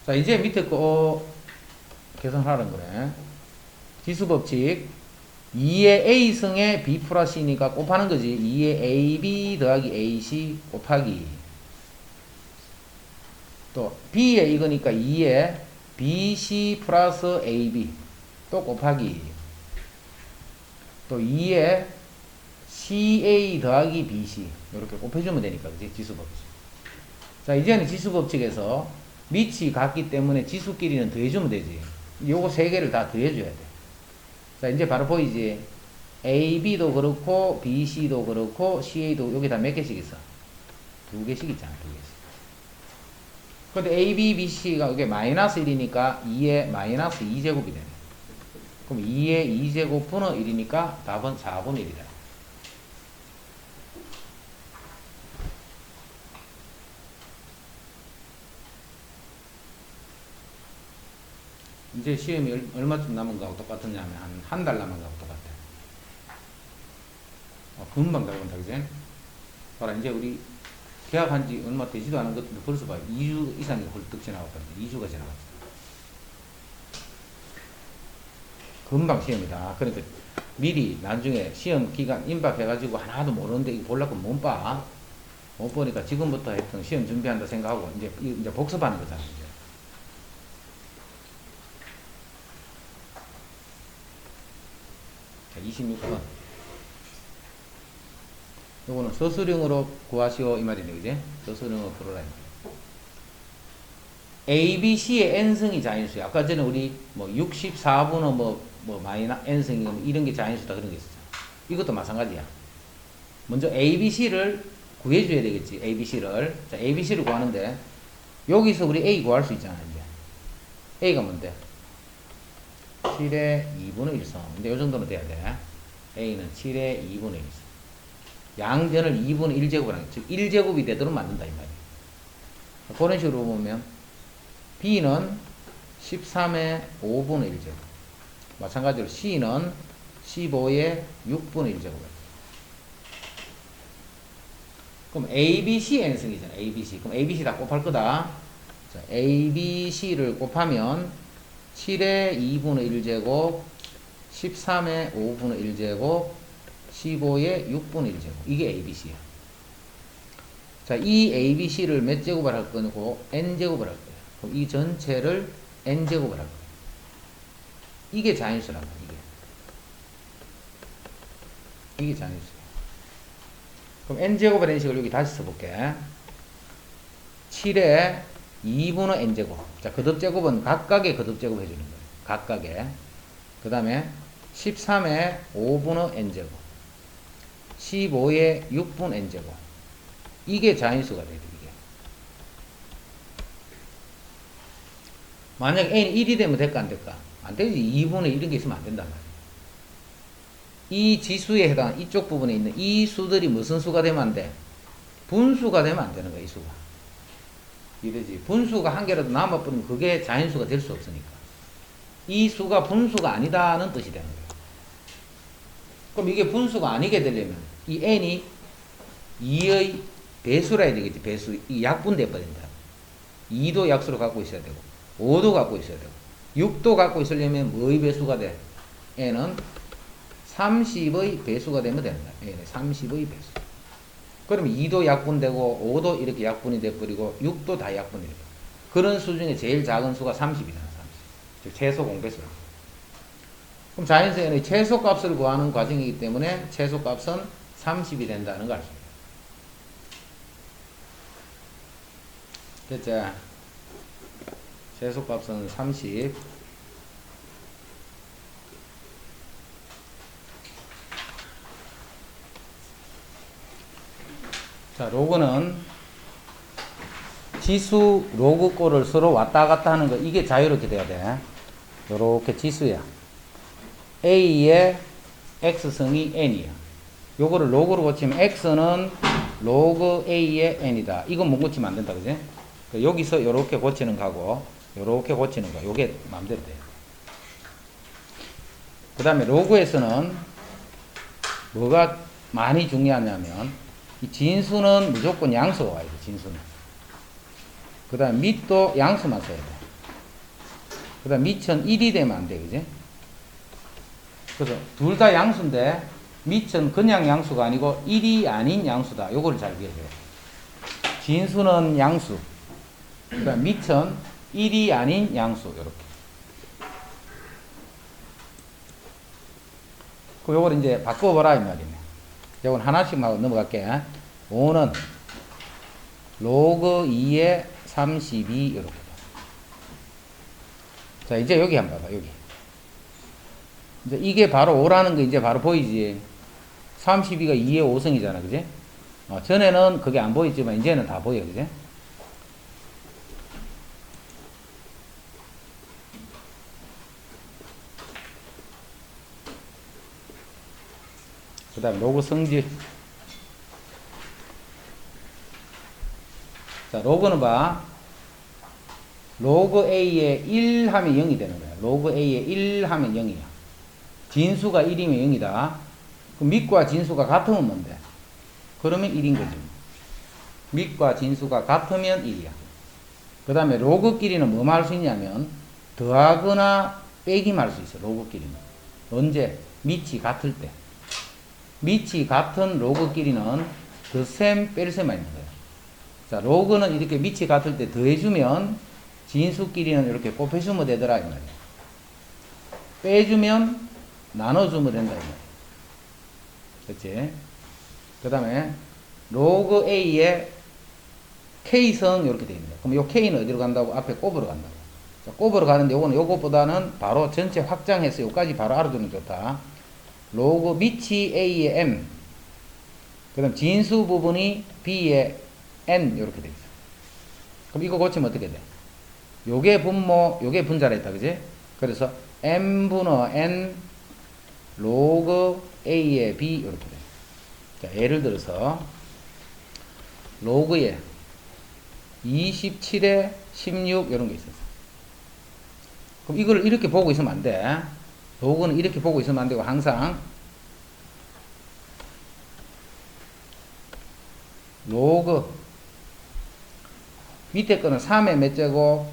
자, 이제 밑에 거 계산하라는 거네. 지수법칙 2의 A승에 B 플러스 C니까 곱하는 거지. 2의 AB 더하기 AC 곱하기 또 B에 이거니까 2의 BC 플러스 AB 또 곱하기 또 2의 CA 더하기 BC 이렇게 곱해주면 되니까, 그치? 지수법칙. 자, 이제는 지수법칙에서 밑이 같기 때문에 지수끼리는 더해주면 되지. 요거 세 개를 다 더해줘야 돼. 자, 이제 바로 보이지? A, B도 그렇고, B, C도 그렇고, CA도 여기 다 몇 개씩 있어? 두 개씩 있잖아, 두 개씩. 근데 A, B, B, C가 이게 마이너스 1이니까 2에 마이너스 2제곱이 되네. 그럼 2에 2제곱분의 1이니까 답은 4분의 1이다. 이제 시험이 얼마쯤 남은 거하고 똑같았냐면 한 달 남은 거하고 똑같아. 금방 다가온다, 그지? 봐라, 이제 우리 계약한 지 얼마 되지도 않은 것인데 벌써 봐. 2주 이상이 헐떡 지나갔거든. 2주가 지나갔어. 금방 시험이다. 그러니까 미리 나중에 시험 기간 임박해가지고 하나도 모르는데 이거 보려고 못 봐. 못 보니까 지금부터 했던 시험 준비한다 생각하고 이제 복습하는 거잖아, 이제. 자, 26번. 요거는 서술형으로 구하시오 이 말이네, 그지? 서술형으로 풀어라 이 말이야. A, B, C의 n승이 자인수야. 아까 전에 우리 뭐 64분의 뭐 마이너스 n승이 이런 게 자인수다 그런 게 있었잖아. 이것도 마찬가지야. 먼저 A, B, C를 구해줘야 되겠지. A, B, C를. 자, A, B, C를 구하는데 여기서 우리 A 구할 수 있잖아, 이제. A가 뭔데? 7의 2분의 1성. 근데 요 정도는 돼야 돼. A는 7의 2분의 1성. 양변을 2분의 1제곱을 하는, 즉 1제곱이 되도록 만든다 이 말이야. 그런 식으로 보면 B는 13의 5분의 1제곱. 마찬가지로 C는 15의 6분의 1제곱. 그럼 A, B, C n승이잖아. A, B, C. 그럼 A, B, C 다 곱할 거다. 자, A, B, C를 곱하면 7의 2분의 1제곱, 13의 5분의 1제곱, 15의 6분의 1제곱. 이게 ABC야. 자, 이 ABC를 몇 제곱을 할 거고, N제곱을 할 거야. 그럼 이 전체를 N제곱을 할 거야. 이게 자인수란 말이야, 이게 자인수야. 그럼 N제곱을 N식을 여기 다시 써볼게. 7의 2분의 N제곱. 자, 거듭제곱은 각각의 거듭제곱 해주는 거예요. 각각의. 그 다음에 13의 5분의 N제곱. 15의 6분 N제곱. 이게 자인수가 돼요, 이게. 만약 N이 1이 되면 될까, 안 될까? 안 되지. 2분의 1 이런 게 있으면 안 된단 말이야. 이 지수에 해당하는 이쪽 부분에 있는 이 수들이 무슨 수가 되면 안 돼? 분수가 되면 안 되는 거야, 이 수가. 이러지. 분수가 한 개라도 남아버리면 그게 자인수가 될 수 없으니까. 이 수가 분수가 아니다는 뜻이 되는 거야. 그럼 이게 분수가 아니게 되려면 이 n이 2의 배수라 해야 되겠지. 배수. 이 약분돼 버린다. 2도 약수로 갖고 있어야 되고 5도 갖고 있어야 되고 6도 갖고 있으려면 뭐의 배수가 돼? n은 30의 배수가 되면 된다. n은 30의 배수. 그러면 2도 약분되고 5도 이렇게 약분이 돼버리고 6도 다 약분이 돼요. 그런 수 중에 제일 작은 수가 30이잖아. 30. 즉 최소 공배수라. 그럼 자연수의 최소값을 구하는 과정이기 때문에 최소값은 30이 된다는 걸 알 수 있다. 됐죠? 최소값은 30. 자, 로그는 지수 로그 꼴을 서로 왔다 갔다 하는 거, 이게 자유롭게 돼야 돼. 요렇게 지수야. A의 X승이 N이야. 요거를 로그로 고치면 X는 로그 A의 N이다. 이건 못 고치면 안 된다, 그지? 여기서 요렇게 고치는 거하고, 요렇게 고치는 거, 요게 마음대로 돼. 그 다음에 로그에서는 뭐가 많이 중요하냐면, 이 진수는 무조건 양수가 와야 돼, 진수는. 그 다음에 밑도 양수만 써야 돼. 그 다음에 밑은 1이 되면 안 돼, 그지? 그래서 둘 다 양수인데 밑은 그냥 양수가 아니고 1이 아닌 양수다. 요거를 잘 기억해야 돼. 진수는 양수. 그 다음 밑은 1이 아닌 양수. 요렇게. 그 요걸 이제 바꿔보라 이 말이네. 요건 하나씩 하고 넘어갈게. 5는 로그 2의 32 이렇게. 자, 이제 여기 한번 봐봐, 여기. 이제 이게 바로 5라는 거 이제 바로 보이지. 32가 2의 5승이잖아, 그지? 전에는 그게 안 보였지만, 이제는 다 보여, 그지? 그 다음에 로그 성질. 자, 로그는 봐. 로그 A에 1 하면 0이 되는 거야. 로그 A에 1 하면 0이야. 진수가 1이면 0이다. 그럼 밑과 진수가 같으면 뭔데? 그러면 1인 거지. 밑과 진수가 같으면 1이야. 그 다음에 로그끼리는 뭐 할 수 있냐면 더하거나 빼기만 할 수 있어. 로그끼리는. 언제? 밑이 같을 때. 밑이 같은 로그끼리는 더셈 뺄셈만 있는 거야. 자, 로그는 이렇게 밑이 같을 때 더해주면 진수끼리는 이렇게 곱해주면 되더라 이 말이야. 빼주면 나눠주면 된다 이 말이야. 그치? 그 다음에 로그 A에 K성 이렇게 되어 있는데 그럼 요 K는 어디로 간다고? 앞에 곱으로 간다고. 자, 곱으로 가는데 요거는 요것보다는 바로 전체 확장해서 요까지 바로 알아두면 좋다. 로그 밑이 A의 M 그 다음 진수 부분이 B의 N 이렇게 되어 있어. 그럼 이거 고치면 어떻게 돼? 요게 분모 요게 분자라 했다 그지? 그래서 M분의 N 로그 A의 B 이렇게 돼. 자, 예를 들어서 로그에 27에 16 이런 게 있었어. 그럼 이걸 이렇게 보고 있으면 안 돼. 로그는 이렇게 보고 있으면 안 되고 항상 로그 밑에 거는 3의 몇 제곱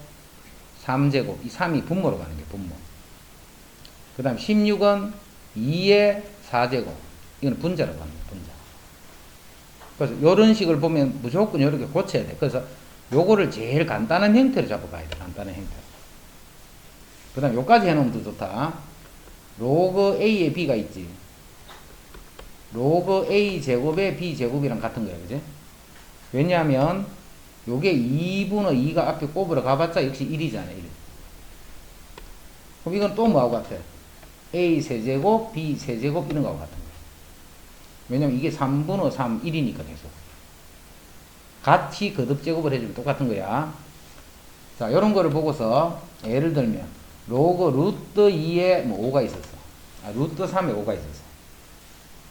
3제곱 이 3이 분모로 가는 게 분모. 그 다음 16은 2의 4제곱 이거는 분자라고 하는 거야 분자. 그래서 요런 식을 보면 무조건 이렇게 고쳐야 돼. 그래서 요거를 제일 간단한 형태로 잡아가야 돼. 간단한 형태로. 그 다음 요까지 해놓으면 더 좋다. 로그 A에 B가 있지. 로그 A 제곱에 B 제곱이랑 같은 거야. 그지? 왜냐하면 요게 2분의 2가 앞에 곱으로 가봤자 역시 1이잖아. 1. 그럼 이건 또 뭐하고 같아? A 세제곱, B 세제곱 이런 거하고 같은 거야. 왜냐면 이게 3분의 3, 1이니까 계속. 같이 거듭 제곱을 해주면 똑같은 거야. 자, 요런 거를 보고서 예를 들면 로그 루트 2에 뭐 5가 있었어. 루트 3에 5가 있었어.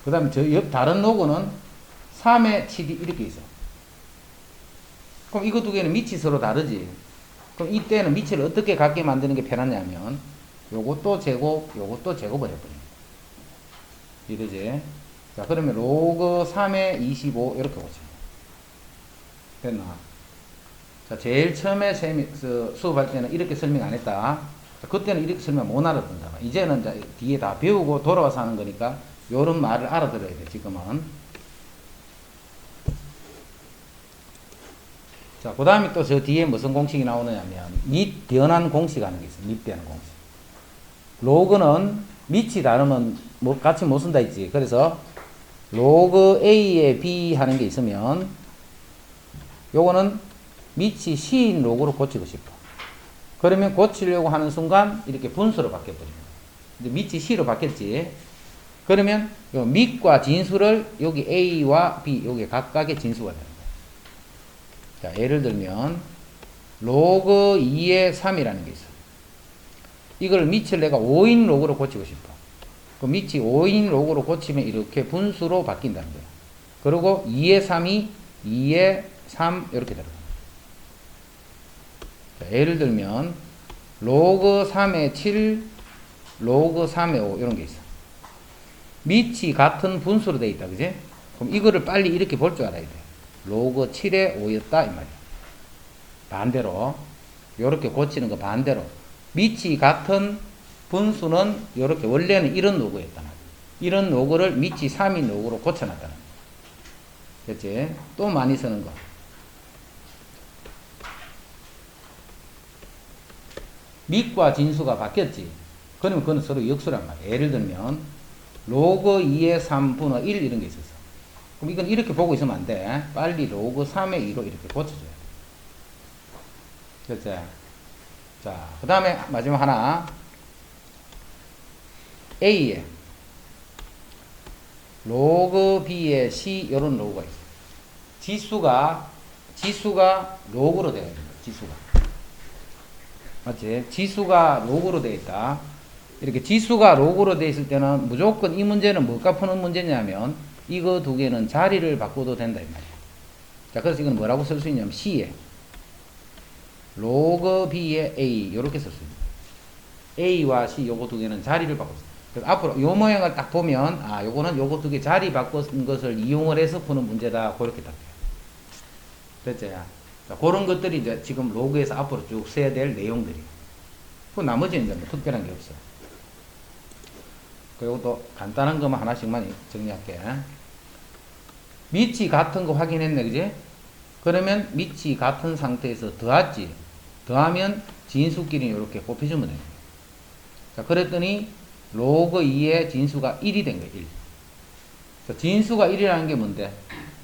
그 다음에 저 옆 다른 로그는 3에 7이 이렇게 있어. 그럼 이거 두 개는 밑이 서로 다르지. 그럼 이때는 밑을 어떻게 같게 만드는 게 편하냐면 요것도 제곱, 요것도 제곱을 해버려. 이러지. 자, 그러면 로그 3에 25 이렇게 보자. 됐나? 자, 제일 처음에 수업할 때는 이렇게 설명 안 했다. 자, 그때는 이렇게 설명 못 알아듣는다. 이제는 이제 뒤에 다 배우고 돌아와서 하는 거니까 요런 말을 알아들어야 돼, 지금은. 자, 그 다음에 또 저 뒤에 무슨 공식이 나오느냐면 밑변환 공식 하는 게 있어. 밑변환 공식. 로그는 밑이 다르면 뭐 같이 못 쓴다 했지. 그래서 로그 A에 B 하는 게 있으면 요거는 밑이 C인 로그로 고치고 싶어. 그러면 고치려고 하는 순간 이렇게 분수로 바뀌어버립니다. 이제 밑이 C로 바뀌었지. 그러면 요 밑과 진수를 여기 A와 B 여기 각각의 진수가 되는 거야. 자, 예를 들면 로그 2의 3이라는 게 있어. 이걸 밑을 내가 5인 로그로 고치고 싶어. 그 밑이 5인 로그로 고치면 이렇게 분수로 바뀐다는 거야. 그리고 2의 3이 2의 3 이렇게 들어가. 자, 예를 들면 로그 3의 7, 로그 3의 5 이런 게 있어. 밑이 같은 분수로 되어 있다. 그지? 그럼 이거를 빨리 이렇게 볼 줄 알아야 돼. 로그 7의 5였다 이 말이야. 반대로 요렇게 고치는 거 반대로 밑이 같은 분수는 요렇게 원래는 이런 로그였단 말이야. 이런 로그를 밑이 3인 로그로 고쳐놨다는 거야. 됐지? 또 많이 쓰는 거. 밑과 진수가 바뀌었지. 그러면 그건 서로 역수란 말이야. 예를 들면 로그 2의 3분의 1 이런 게 있었어. 그럼 이건 이렇게 보고 있으면 안 돼. 빨리 로그 3의 2로 이렇게 고쳐줘야 돼. 그치? 자, 그 다음에 마지막 하나. A에 로그 B에 C 요런 로그가 있어요. 지수가 로그로 되어 있는 거예요. 지수가. 맞지? 지수가 로그로 되어 있다. 이렇게 지수가 로그로 되어 있을 때는 무조건 이 문제는 뭐가 푸는 문제냐면 이거 두 개는 자리를 바꿔도 된다 이 말이에요. 자, 그래서 이건 뭐라고 쓸 수 있냐면 C에 로그 B에 A 요렇게 쓸 수 있습니다. A와 C 요거 두 개는 자리를 바꿨어요. 그래서 앞으로 요 모양을 딱 보면 아 요거는 요거 두 개 자리 바꾼 것을 이용을 해서 푸는 문제다. 그렇게 딱 돼요. 됐죠? 자, 그런 것들이 이제 지금 로그에서 앞으로 쭉 써야 될 내용들이에요. 그 나머지는 이제 뭐 특별한 게 없어요. 그리고 또 간단한 것만 하나씩만 정리할게. 밑이 같은 거 확인했네, 그지? 그러면 밑이 같은 상태에서 더하지. 더하면 진수끼리 이렇게 곱해주면 돼요. 자, 그랬더니 로그 2의 진수가 1이 된 거예요, 1. 자, 진수가 1이라는 게 뭔데?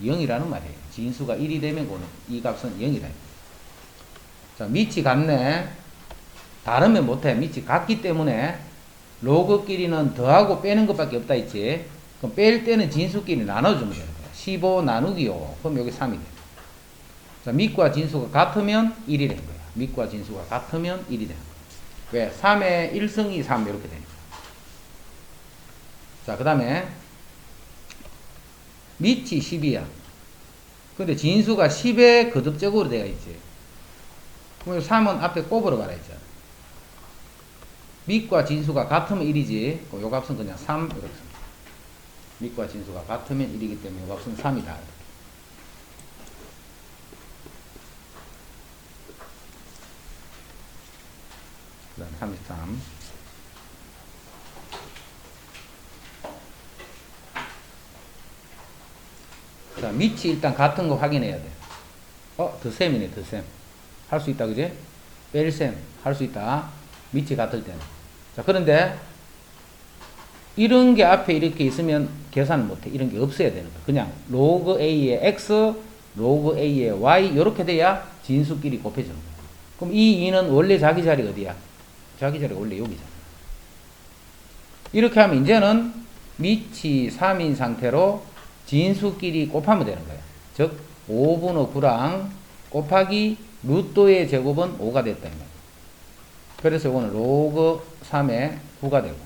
0이라는 말이에요. 진수가 1이 되면 이 값은 0이다. 자, 밑이 같네. 다르면 못해. 밑이 같기 때문에 로그끼리는 더하고 빼는 것밖에 없다 했지. 그럼 뺄 때는 진수끼리 나눠주면 되는 거야. 15 나누기 5. 그럼 여기 3이 돼. 자, 밑과 진수가 같으면 1이 된 거야. 밑과 진수가 같으면 1이 되는 거야. 왜? 3의 1승이 3 이렇게 되니까. 자, 그 다음에 밑이 10이야. 근데 진수가 10의 거듭제곱으로 되어 있지. 그럼 3은 앞에 꼽으러 가라 했잖아. 밑과 진수가 같으면 1이지. 요 값은 그냥 3 이렇게 씁니다. 밑과 진수가 같으면 1이기 때문에 요 값은 3이다. 그 다음에 33. 자, 밑이 일단 같은 거 확인해야 돼. 더셈이네, 더셈. 할 수 있다, 그지? 뺄셈. 할 수 있다. 밑이 같을 때는. 자, 그런데, 이런 게 앞에 이렇게 있으면 계산을 못해. 이런 게 없어야 되는 거야. 그냥, 로그 A의 X, 로그 A의 Y, 요렇게 돼야 진수끼리 곱해지는 거야. 그럼 이 2는 원래 자기 자리가 어디야? 자기 자리가 원래 여기잖아. 이렇게 하면 이제는 밑이 3인 상태로 진수끼리 곱하면 되는 거예요. 즉 5분의 9랑 곱하기 루트의 제곱은 5가 됐다. 그래서 이거는 로그 3의 9가 되고,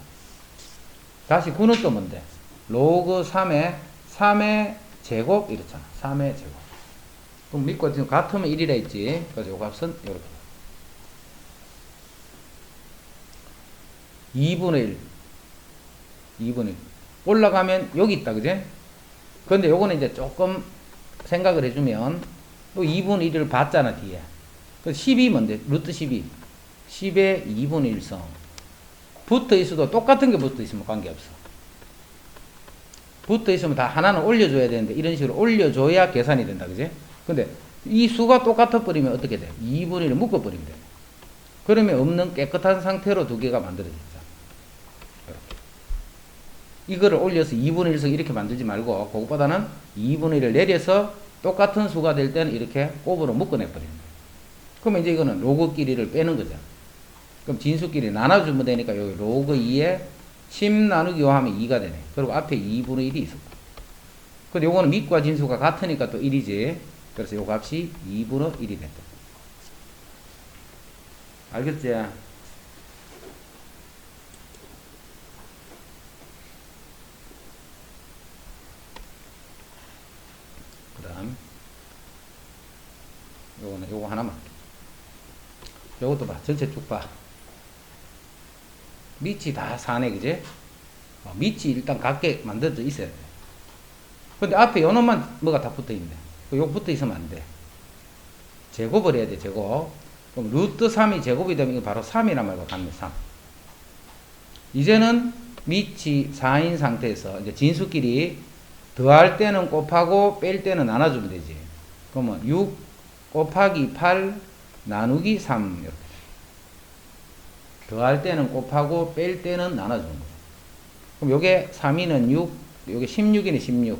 다시 9는 또 뭔데? 로그 3의 제곱 이렇잖아. 3의 제곱. 그럼 밑과 지금 같으면 1이라 했지. 그래서 이 값은 이렇게 2분의 1 올라가면 여기 있다, 그제? 그런데 요거는 이제 조금 생각을 해주면 또 2분의 1을 봤잖아, 뒤에. 그 10이 뭔데? 루트 12. 10의 2분의 1성. 붙어 있어도 똑같은 게 붙어 있으면 관계없어. 붙어 있으면 다 하나는 올려줘야 되는데 이런 식으로 올려줘야 계산이 된다, 그제? 근데 이 수가 똑같아 버리면 어떻게 돼? 2분의 1을 묶어버리면 돼. 그러면 없는 깨끗한 상태로 두 개가 만들어진다. 이거를 올려서 2분의 1석 이렇게 만들지 말고 그것보다는 2분의 1을 내려서 똑같은 수가 될 때는 이렇게 곱으로 묶어내버리는 거예요. 그러면 이제 이거는 로그끼리를 빼는 거죠. 그럼 진수끼리 나눠주면 되니까 여기 로그 2에 10 나누기 5 하면 2가 되네. 그리고 앞에 2분의 1이 있었고. 근데 요거는 밑과 진수가 같으니까 또 1이지. 그래서 요 값이 2분의 1이 됐다. 알겠지? 요거 하나만. 요것도 봐. 전체 쭉 봐. 밑이 다 4네, 그지? 밑이 일단 같게 만들어져 있어야 돼. 근데 앞에 요 놈만 뭐가 다 붙어 있네. 요 붙어 있으면 안 돼. 제곱을 해야 돼, 제곱. 그럼 루트 3이 제곱이 되면 이거 바로 3이란 말과 같네, 3. 이제는 밑이 4인 상태에서 이제 진수끼리 더할 때는 곱하고 뺄 때는 나눠주면 되지. 그러면 6 곱하기 8 나누기 3 이렇게. 더할 때는 곱하고 뺄 때는 나눠주는 거예요. 그럼 요게 3이는 6, 요게 16이네 16.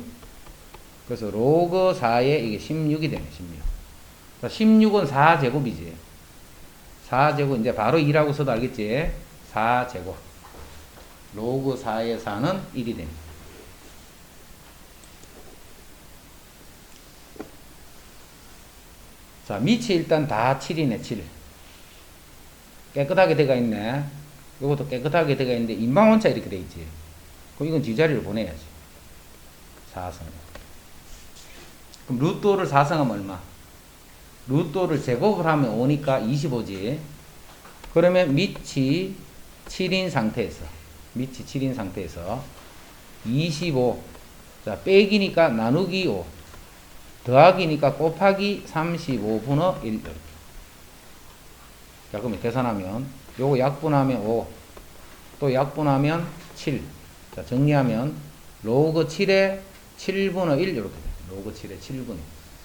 그래서 로그 4에 이게 16이 되네 16. 16은 4제곱이지. 4제곱 이제 바로 2라고 써도 알겠지? 4제곱. 로그 4의 4는 1이 됩니다. 자, 밑이 일단 다 7이네, 7. 깨끗하게 들어가 있네. 요것도 깨끗하게 들어가 있는데, 인방원차 이렇게 돼 있지. 그럼 이건 뒷자리를 보내야지. 4승. 그럼 루트를 4승하면 얼마? 루트를 제곱을 하면 5니까 25지. 그러면 밑이 7인 상태에서, 밑이 7인 상태에서 25. 자, 빼기니까 나누기 5. 더하기니까 곱하기 35분의 1. 이렇게. 자, 그러면 계산하면, 요거 약분하면 5. 또 약분하면 7. 자, 정리하면, 로그 7의 7분의 1. 이렇게 돼. 로그 7의 7분의 1.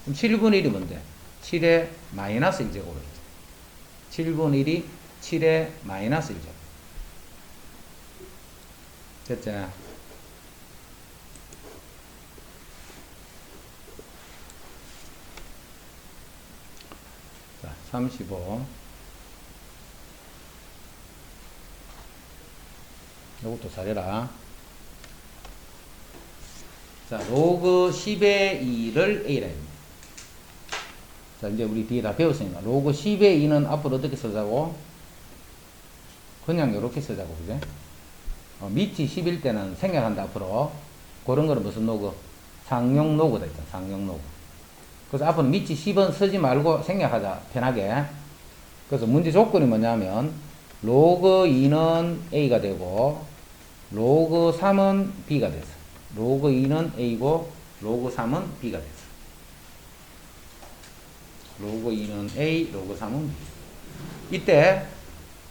그럼 7분의 1이 뭔데? 7의 마이너스 1제곱이죠. 7분의 1이 7의 마이너스 1제곱. 됐죠? 자, 35. 요것도 잘해라. 자, 로그 10의 2를 A라 합니다. 자, 이제 우리 뒤에 다 배웠으니까. 로그 10의 2는 앞으로 어떻게 쓰자고? 그냥 이렇게 쓰자고, 그제? 밑이 10일 때는 생략한다, 앞으로. 그런 거는 무슨 로그? 상용 로그다, 있잖아, 상용 로그. 그래서 앞으로 밑이 10은 쓰지 말고 생략하자, 편하게. 그래서 문제 조건이 뭐냐면, 로그 2는 A가 되고, 로그 3은 B가 됐어. 로그 2는 A고, 로그 3은 B가 됐어. 로그 2는 A, 로그 3은 B. 이때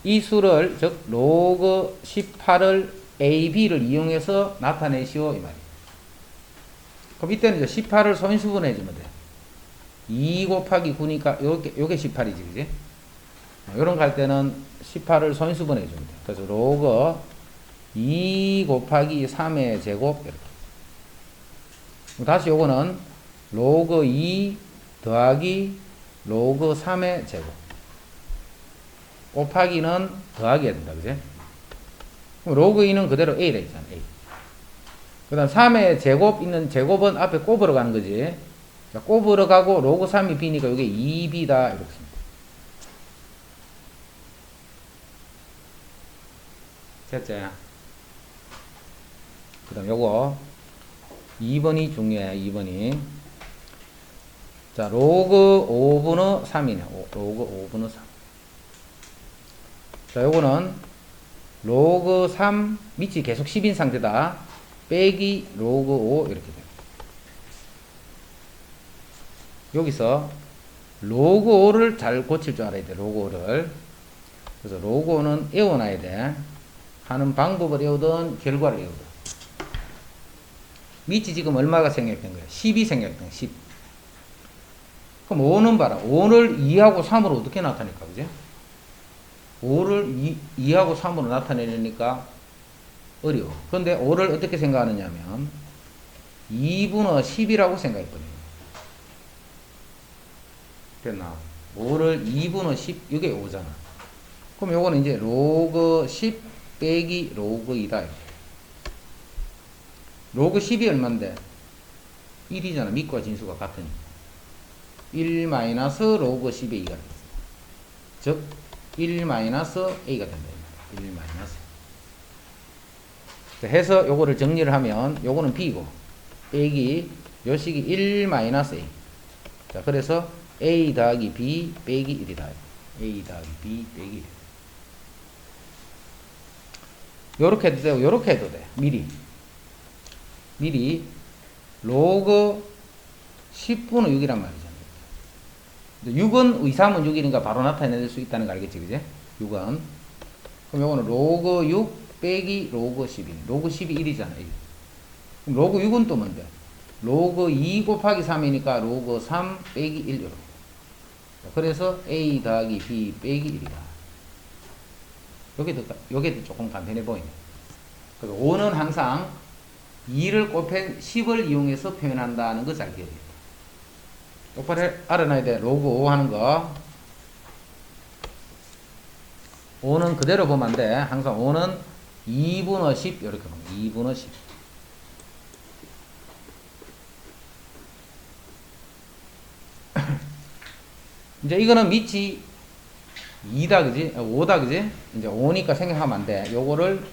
이 수를, 즉 로그 18을 A, B를 이용해서 나타내시오 이 말이에요. 그럼 이때는 이제 18을 소인수분해 주면 돼. 2 곱하기 9니까 요게 18이지, 그지? 요런 거 할 때는 18을 소인수분해 주면 돼. 그래서 로그 2 곱하기 3의 제곱 이렇게. 다시 요거는 로그 2 더하기 로그 3의 제곱. 곱하기는 더하기 해야 된다, 그지? 그럼 로그 2는 그대로 A라 있잖아, A. 그 다음 3의 제곱 있는 제곱은 앞에 꼽으러 가는 거지. 자, 꼽으러 가고 로그 3이 B니까 이게 2B다, 이렇게 씁니다. 됐죠? 그 다음 요거 2번이 중요해, 2번이. 자, 로그 5분의 3이네. 로그 5분의 3. 자, 요거는 로그 3, 밑이 계속 10인 상태다. 빼기 로그 5 이렇게 돼요. 여기서 로그 5를 잘 고칠 줄 알아야 돼. 로그 5를. 그래서 로그 5는 외워놔야 돼. 하는 방법을 외우든 결과를 외우든. 밑이 지금 얼마가 생략된 거야? 10이 생략된 거야. 10. 그럼 5는 봐라. 5를 2하고 3으로 어떻게 나타낼까? 그지? 5를 2하고 3으로 나타내려니까 어려워. 그런데 5를 어떻게 생각하느냐면 2분의 10이라고 생각했거든요. 됐나? 5를 2분의 10, 이게 5잖아. 그럼 요거는 이제 로그 10 빼기 로그 2다. 이렇게. 로그 10이 얼만데? 1이잖아. 밑과 진수가 같으니까. 1 마이너스 로그 10의 2가 되겠어. 즉, 1 마이너스 A가 된다. 1 마이너스. 해서 요거를 정리를 하면, 요거는 B고, 빼기, 요 식이 1 마이너스 A. 자, 그래서 A 더하기 B 빼기 1이다. A 더하기 B 빼기 1. 요렇게 해도 되고, 요렇게 해도 돼. 미리 로그 10분의 6이란 말이잖아. 6은 의 3은 6이니까 바로 나타낼 수 있다는 거 알겠지, 그제? 6은. 그럼 요거는 로그 6 빼기 로그 12. 로그 10이 1이잖아, 1. 그럼 로그 6은 또 뭔데? 로그 2 곱하기 3이니까 로그 3 빼기 1. 이렇게. 그래서 A 더하기 B 빼기 1이다. 요게 조금 간편해 보이네. 그래서 5는 항상 2를 곱해 10을 이용해서 표현한다는 거 잘 기억해. 똑바로 알아놔야 돼. 로그 5 하는 거. 5는 그대로 보면 안 돼. 항상 5는 2분의 10 이렇게 보면 2분의 10. 이제 이거는 밑이 2다 그지? 5다 그지? 이제 5니까 생각하면 안 돼. 요거를.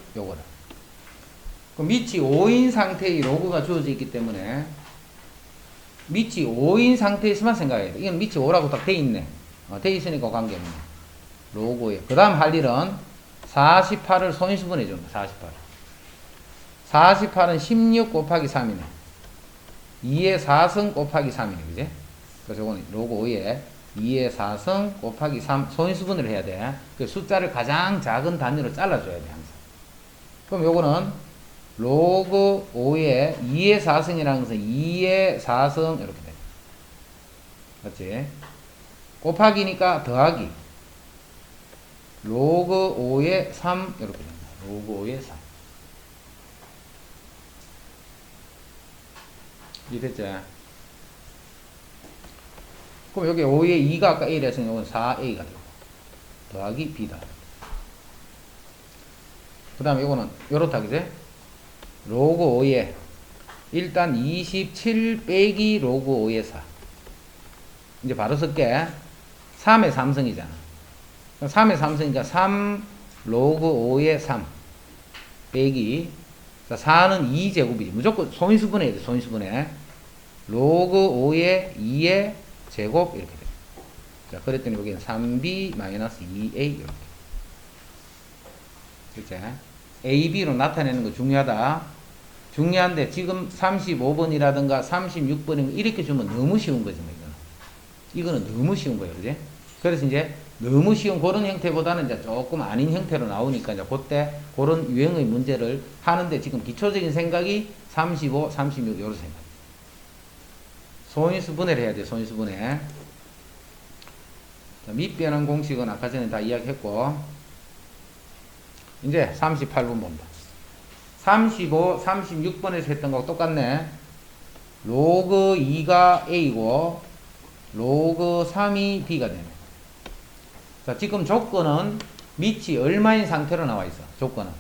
그럼 밑이 5인 상태의 로그가 주어져 있기 때문에 밑이 5인 상태에서만 생각해야 돼. 이건 밑이 5라고 딱 돼 있네. 돼 있으니까 관계없네. 로그에. 그 다음 할 일은 48을 소인수분해 줍니다. 48은 16 곱하기 3이네. 2의 4승 곱하기 3이네. 그지? 그래서 이거는 로그 5에 2의 4승 곱하기 3 소인수분을 해야 돼. 그 숫자를 가장 작은 단위로 잘라줘야 돼. 항상. 그럼 요거는 로그 5에 2의 4승이라는 것은 2의 4승 이렇게 돼. 맞지? 곱하기니까 더하기. 로그 5의 3 이렇게 됩니다. 로그 5의 3. 이해됐지? 그럼 여기 5의 2가 아까 A라 했으니까 이건 4A가 되고 더하기 B다. 그 다음에 이거는 요렇다 그지? 로그 5에 일단 27 빼기 로그 5의 4. 이제 바로 쓸게. 3의 3승이잖아. 3의 3승이니까 3 로그 5의 3 빼기 4는 2제곱이지. 무조건 소인수분해야 돼. 소인수분해. 로그 5의 2의 제곱 이렇게 돼. 자, 그랬더니 여기는 3b 마이너스 2a 이렇게. 그치? a, b로 나타내는 거 중요하다. 중요한데 지금 35번이라든가 36번이면 이렇게 주면 너무 쉬운 거지. 이거는 너무 쉬운 거예요. 그지? 그래서 이제 너무 쉬운 그런 형태보다는 이제 조금 아닌 형태로 나오니까 이제 그때 그런 유형의 문제를 하는데 지금 기초적인 생각이 35, 36 요런 생각. 소인수분해를 해야 돼. 소인수분해. 밑변환 공식은 아까 전에 다 이야기했고 이제 38번 봅니다. 35, 36번에서 했던 거하고 똑같네. 로그 2가 A고 로그 3이 B가 되네. 자, 지금 조건은 밑이 얼마인 상태로 나와 있어? 조건은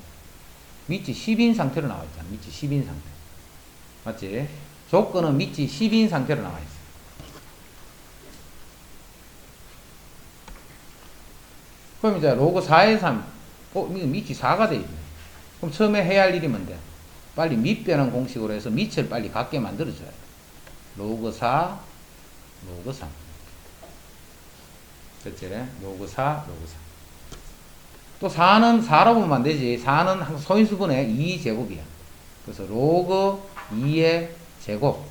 밑이 10인 상태로 나와 있잖아. 밑이 10인 상태. 맞지? 조건은 밑이 10인 상태로 나와 있어. 그럼 이제 로그 4의 3. 이거 밑이 4가 돼 있네. 그럼 처음에 해야 할 일이 뭔데? 빨리 밑변환 공식으로 해서 밑을 빨리 같게 만들어줘야 돼. 로그 4, 로그 3. 그치? 로그 4, 로그 3. 또 4는 4라고 보면 안 되지. 4는 항상 소인수분의 2제곱이야. 그래서 로그 2의 제곱.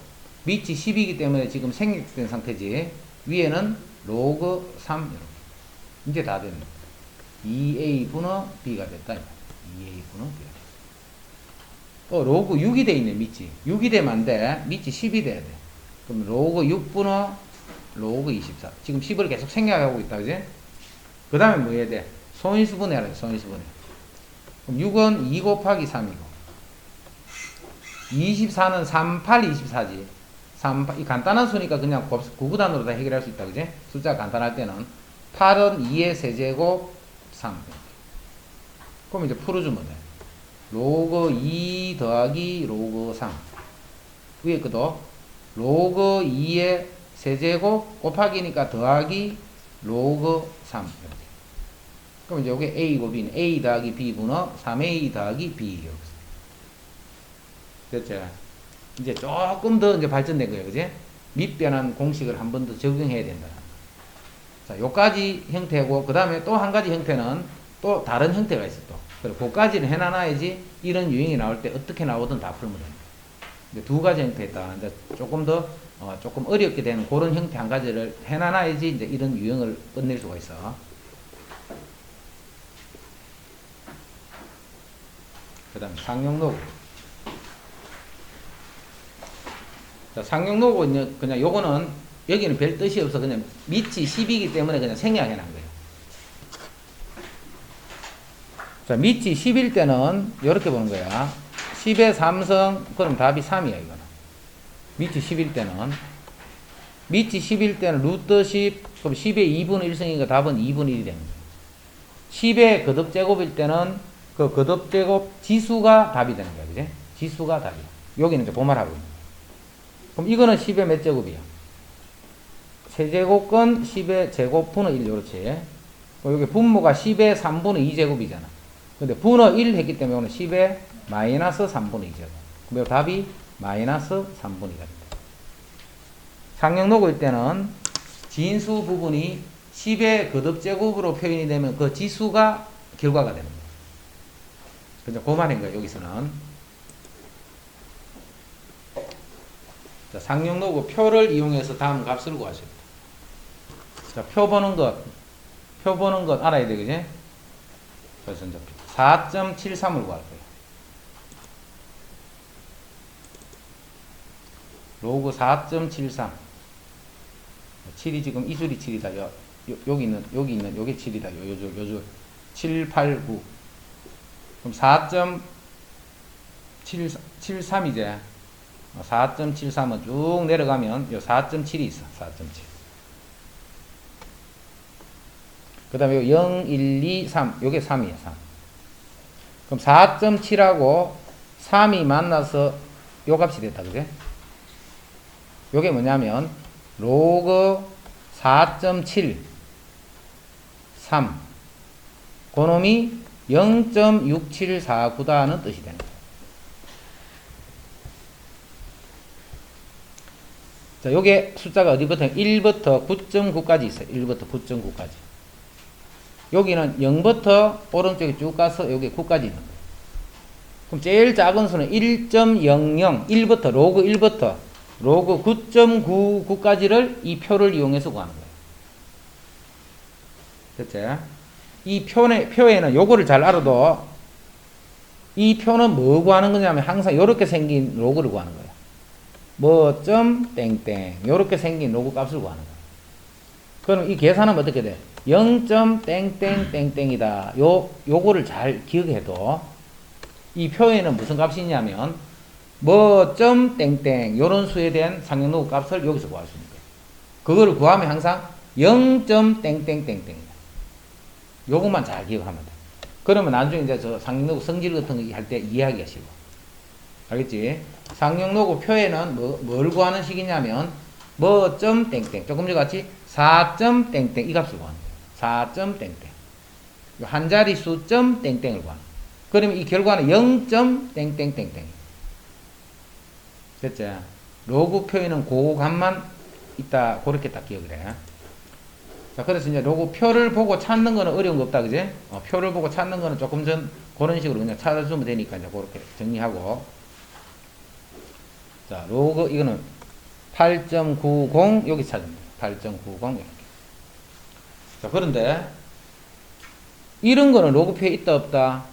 밑이 10이기 때문에 지금 생략된 상태지. 위에는 로그 3. 이렇게. 이제 다 됐네. 2a 분의 b가 됐다. 2a 분의 b가 됐다. 또 로그 6이 돼 있네. 밑이. 6이 되면 안 돼. 밑이 10이 돼야 돼. 그럼 로그 6분의 로그 24. 지금 10을 계속 생략하고 있다. 그지? 그 다음에 뭐 해야 돼? 소인수분해라. 소인수분해. 그럼 6은 2 곱하기 3이고 24는 3, 8, 24지. 3, 8, 이 간단한 수니까 그냥 구구단으로 다 해결할 수 있다. 그지? 숫자가 간단할 때는 8은 2의 세제곱 3. 그럼 이제 풀어주면 돼. 로그 2 더하기 로그 3. 위에 것도 로그 2의 세제곱 곱하기니까 더하기 로그 3. 이렇게. 그럼 이제 여기 A고 B는 A 더하기 B 분의 3A 더하기 B. 이렇게. 됐죠? 이제 조금 더 이제 발전된 거예요. 그지? 밑변환 공식을 한 번 더 적용해야 된다. 자, 요까지 형태고, 그 다음에 또 한 가지 형태는 또 다른 형태가 있어, 또. 그리고 그까지는 해놔야지 이런 유형이 나올 때 어떻게 나오든 다 풀면 됩니다. 이제 두 가지 형태 있다. 이제 조금 더, 조금 어렵게 되는 그런 형태 한 가지를 해놔야지 이제 이런 유형을 끝낼 수가 있어. 그 다음 상용로그. 자, 상용로그 그냥 요거는 여기는 별 뜻이 없어. 그냥 밑이 10이기 때문에 그냥 생략해 놓은 거예요. 자, 밑이 10일 때는 이렇게 보는 거야. 10의 3승, 그럼 답이 3이야, 이거는. 밑이 10일 때는. 밑이 10일 때는 루트 10, 그럼 10의 2분의 1승이니까 답은 2분의 1이 되는 거야. 10의 거듭제곱일 때는 그 거듭제곱 지수가 답이 되는 거야. 그지? 지수가 답이야. 여기는 이제 보말하고 있는 거야. 그럼 이거는 10의 몇 제곱이야? 세제곱건 10의 제곱 분의 1, 요렇지. 여기 분모가 10의 3분의 2제곱이잖아. 근데 분의 1 했기 때문에 오늘 10의 마이너스 3분의 2제곱. 그럼 답이 마이너스 3분의 2가 됩니다. 상역로고일 때는 진수 부분이 10의 거듭제곱으로 표현이 되면 그 지수가 결과가 되는 거예요. 그죠? 그 말인 거예요, 여기서는. 자, 상역로고 표를 이용해서 다음 값을 구하셔야 돼요. 자, 표 보는 것 알아야 돼, 그지? 그래서 이제 4.73을 구할 거예요. 로그 4.73. 7이 지금 이 줄이 7이다. 여기 있는, 요게 7이다. 요 줄. 7, 8, 9. 그럼 4.73이제. 4.73은 쭉 내려가면 요 4.7이 있어. 4.7. 그 다음에 0, 1, 2, 3. 요게 3이에요. 3. 그럼 4.7하고 3이 만나서 요 값이 됐다. 그제? 요게 뭐냐면 로그 4.7 3 그놈이 0.6749다는 뜻이 되는 거예요. 자, 요게 숫자가 어디부터 1부터 9.9까지 있어요. 1부터 9.9까지. 여기는 0부터 오른쪽에 쭉 가서 여기 9까지 있는 거예요. 그럼 제일 작은 수는 1.00 1부터 로그 1부터 로그 9.99까지를 이 표를 이용해서 구하는 거예요. 됐죠? 이 표에는 요거를 잘 알아도 이 표는 뭐 구하는 거냐면 항상 요렇게 생긴 로그를 구하는 거예요. 뭐 점 땡땡 요렇게 생긴 로그 값을 구하는 거예요. 그럼 이 계산은 어떻게 돼? 0.땡땡땡땡이다. 요거를 잘 기억해도 이 표에는 무슨 값이 있냐면 뭐 점 땡땡 요런 수에 대한 상역로그 값을 여기서 구할 수 있는 거예요. 그거를 구하면 항상 0.땡땡땡땡 요것만 잘 기억하면 돼. 그러면 나중에 이제 저 상역로그 성질 같은 거 할 때 이해하기가 쉬워. 알겠지? 상역로그 표에는 뭘 구하는 식이냐면 뭐 점 땡땡 조금 전에 같이 4점 땡땡 이 값을 구하는 거예요. 4점 땡땡 한 자릿수 점 땡땡을 구하는 거예요. 그러면 이 결과는 0점 땡땡땡땡 됐죠? 로그 표에는 그 값만 있다 그렇게 딱 기억을 해. 자, 그래서 이제 로그 표를 보고 찾는 거는 어려운 거 없다, 그지? 표를 보고 찾는 거는 조금 전 그런 식으로 그냥 찾아주면 되니까 이제 그렇게 정리하고. 자, 로그 이거는 8.90 여기 찾으면 돼요. 8.90 이렇게. 자, 그런데 이런 거는 로그 표에 있다 없다?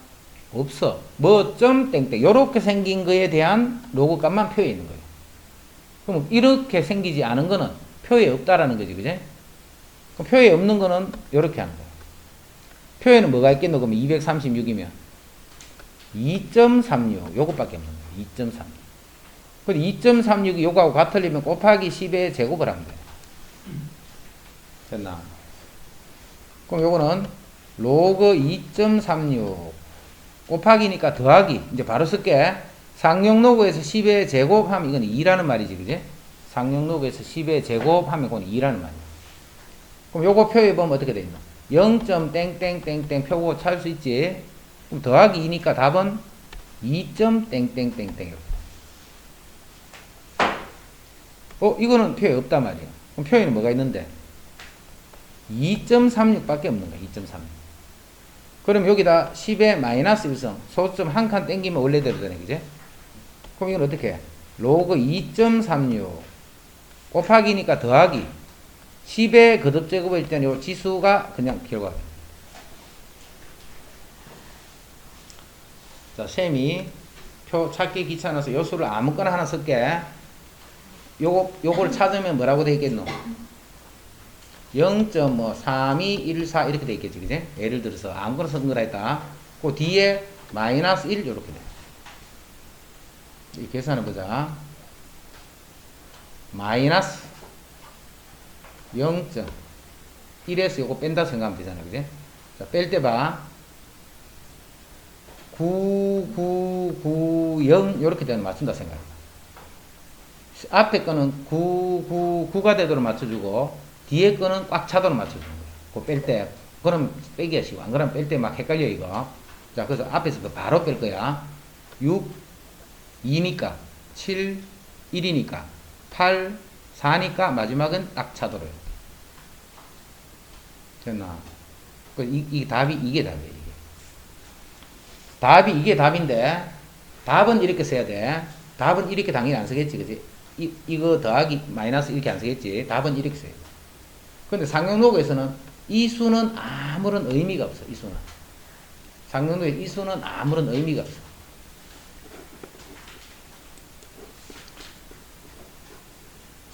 없어. 뭐 점 땡땡 요렇게 생긴 거에 대한 로그 값만 표에 있는 거예요. 그럼 이렇게 생기지 않은 거는 표에 없다라는 거지, 그지? 그럼 표에 없는 거는 요렇게 하는 거예요. 표에는 뭐가 있겠노? 그러면 236이면 2.36 요것밖에 없는 거예요. 2.36. 그럼 2.36이 요거하고 같으려면 곱하기 10의 제곱을 하면 돼요. 됐나? 그럼 요거는 로그 2.36 곱하기니까 더하기 이제 바로 쓸게. 상역로그에서 10의 제곱하면 이건 2라는 말이지, 그지? 상역로그에서 10의 제곱하면 그건 2라는 말이야. 그럼 요거 표에 보면 어떻게 돼 있나? 0.땡땡땡땡 표고 찾을 수 있지. 그럼 더하기 2니까 답은 2.땡땡땡땡. 이거는 표에 없단 말이야. 그럼 표에는 뭐가 있는데? 2.36 밖에 없는 거야. 2.36. 그럼 여기다 10의 마이너스 1성 소점 한 칸 땡기면 원래대로 되네, 그지? 그럼 이건 어떻게 해? 로그 2.36 곱하기니까 더하기 10의 거듭제곱일 때는 요 지수가 그냥 결과가 돼. 자, 셈이 표 찾기 귀찮아서 요 수를 아무거나 하나 쓸게. 요걸 찾으면 뭐라고 돼 있겠노? 0.3214 이렇게 돼 있겠지, 그지? 예를 들어서 아무거나 쓴 거라 했다. 그 뒤에 마이너스 1 이렇게 돼. 이 계산해 보자. 마이너스 0.1에서 요거 뺀다 생각하면 되잖아, 그지? 자, 뺄 때 봐. 9, 9, 9, 0 이렇게 되면 맞춘다 생각해. 앞에 거는 9, 9, 9가 되도록 맞춰주고 뒤에 거는 꽉 차도록 맞춰주는 거야. 그거 뺄 때. 그럼 빼기가 쉬워. 안 그러면 뺄 때 막 헷갈려 이거. 자, 그래서 앞에서도 바로 뺄 거야. 6, 2니까 7, 1이니까 8, 4니까 마지막은 딱 차도록. 됐나? 이 답이 이게 답이에요. 이게. 답이 이게 답인데 답은 이렇게 써야 돼. 답은 이렇게 당연히 안 쓰겠지, 그지? 이거 더하기 마이너스 이렇게 안 쓰겠지. 답은 이렇게 써야 돼. 근데 상용로그에서는 이 수는 아무런 의미가 없어. 이 수는 상용로그에 이 수는 아무런 의미가 없어.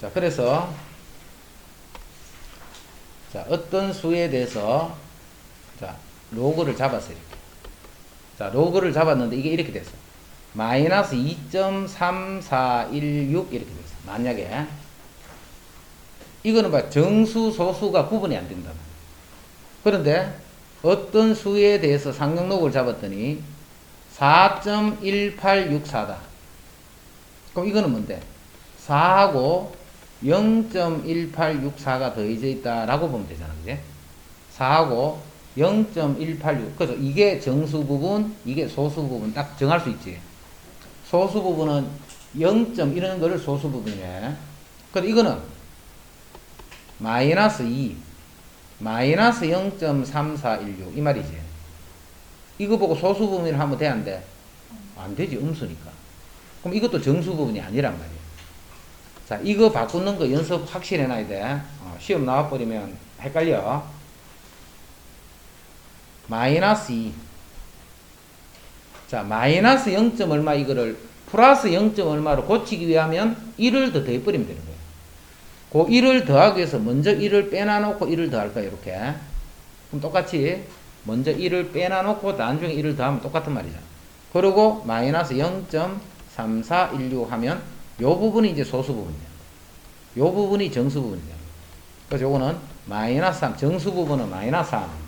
자, 그래서 자, 어떤 수에 대해서 자, 로그를 잡았어요. 이렇게. 자, 로그를 잡았는데 이게 이렇게 됐어. 마이너스 2.3416 이렇게 됐어. 만약에 이거는 봐, 정수, 소수가 구분이 안 된다. 그런데 어떤 수에 대해서 상용 로그를 잡았더니 4.1864다. 그럼 이거는 뭔데? 4하고 0.1864가 더해져 있다라고 보면 되잖아. 그지? 4하고 0.186. 그래서 이게 정수 부분, 이게 소수 부분 딱 정할 수 있지. 소수 부분은 0. 이런 거를 소수 부분이네. 근데 이거는 마이너스 2, 마이너스 0.3416 이 말이지. 이거 보고 소수 부분을 하면 돼, 안 돼? 안 되지, 음수니까. 그럼 이것도 정수 부분이 아니란 말이야. 자, 이거 바꾸는 거 연습 확실히 해놔야 돼. 시험 나와버리면 헷갈려. 마이너스 2. 자, 마이너스 0. 얼마 이거를 플러스 0. 얼마로 고치기 위하면 1을 더 더해버리면 되는 거예요. 그 1을 더하기 위해서 먼저 1을 빼놔놓고 1을 더할 거야, 이렇게. 그럼 똑같이 먼저 1을 빼놔놓고 나중에 1을 더하면 똑같은 말이잖아. 그리고 마이너스 0.3416 하면 요 부분이 이제 소수 부분이야. 요 부분이 정수 부분이야. 그래서 요거는 마이너스 3, 정수 부분은 마이너스 3.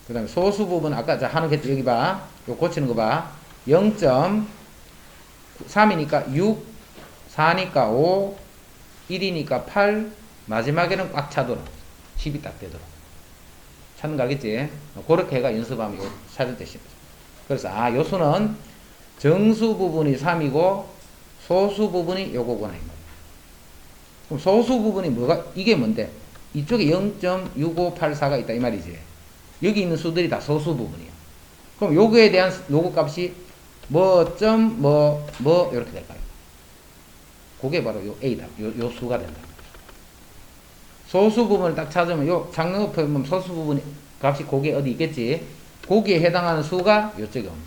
그 다음에 소수 부분, 아까 하는 게 여기 봐. 요 고치는 거 봐. 0.3이니까 6, 4니까 5, 1이니까 8, 마지막에는 꽉 차도록. 10이 딱 되도록. 찾는 거 알겠지? 그렇게 해가 연습하면 요 찾을 때 쉽다. 그래서, 요 수는 정수 부분이 3이고, 소수 부분이 요거구나. 그럼 소수 부분이 뭐가, 이게 뭔데? 이쪽에 0.6584가 있다. 이 말이지. 여기 있는 수들이 다 소수 부분이야. 그럼 요거에 대한 요거 값이 이렇게 될까요? 그게 바로 요 A다. 요 수가 된다. 소수 부분을 딱 찾으면 요 장르 보면 소수 부분 값이 거기에 어디 있겠지? 거기에 해당하는 수가 요쪽에 오는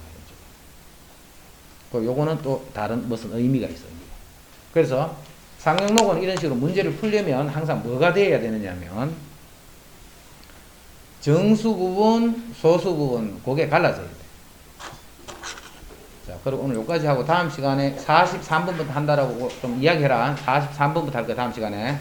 거예요. 요거는 또 다른 무슨 의미가 있어요. 그래서 상용로그는 이런 식으로 문제를 풀려면 항상 뭐가 되어야 되느냐면 정수 부분, 소수 부분, 그게 갈라져야 돼. 자, 그리고 오늘 여기까지 하고 다음 시간에 43번부터 한다라고 좀 이야기해라. 43번부터 할 거야, 다음 시간에.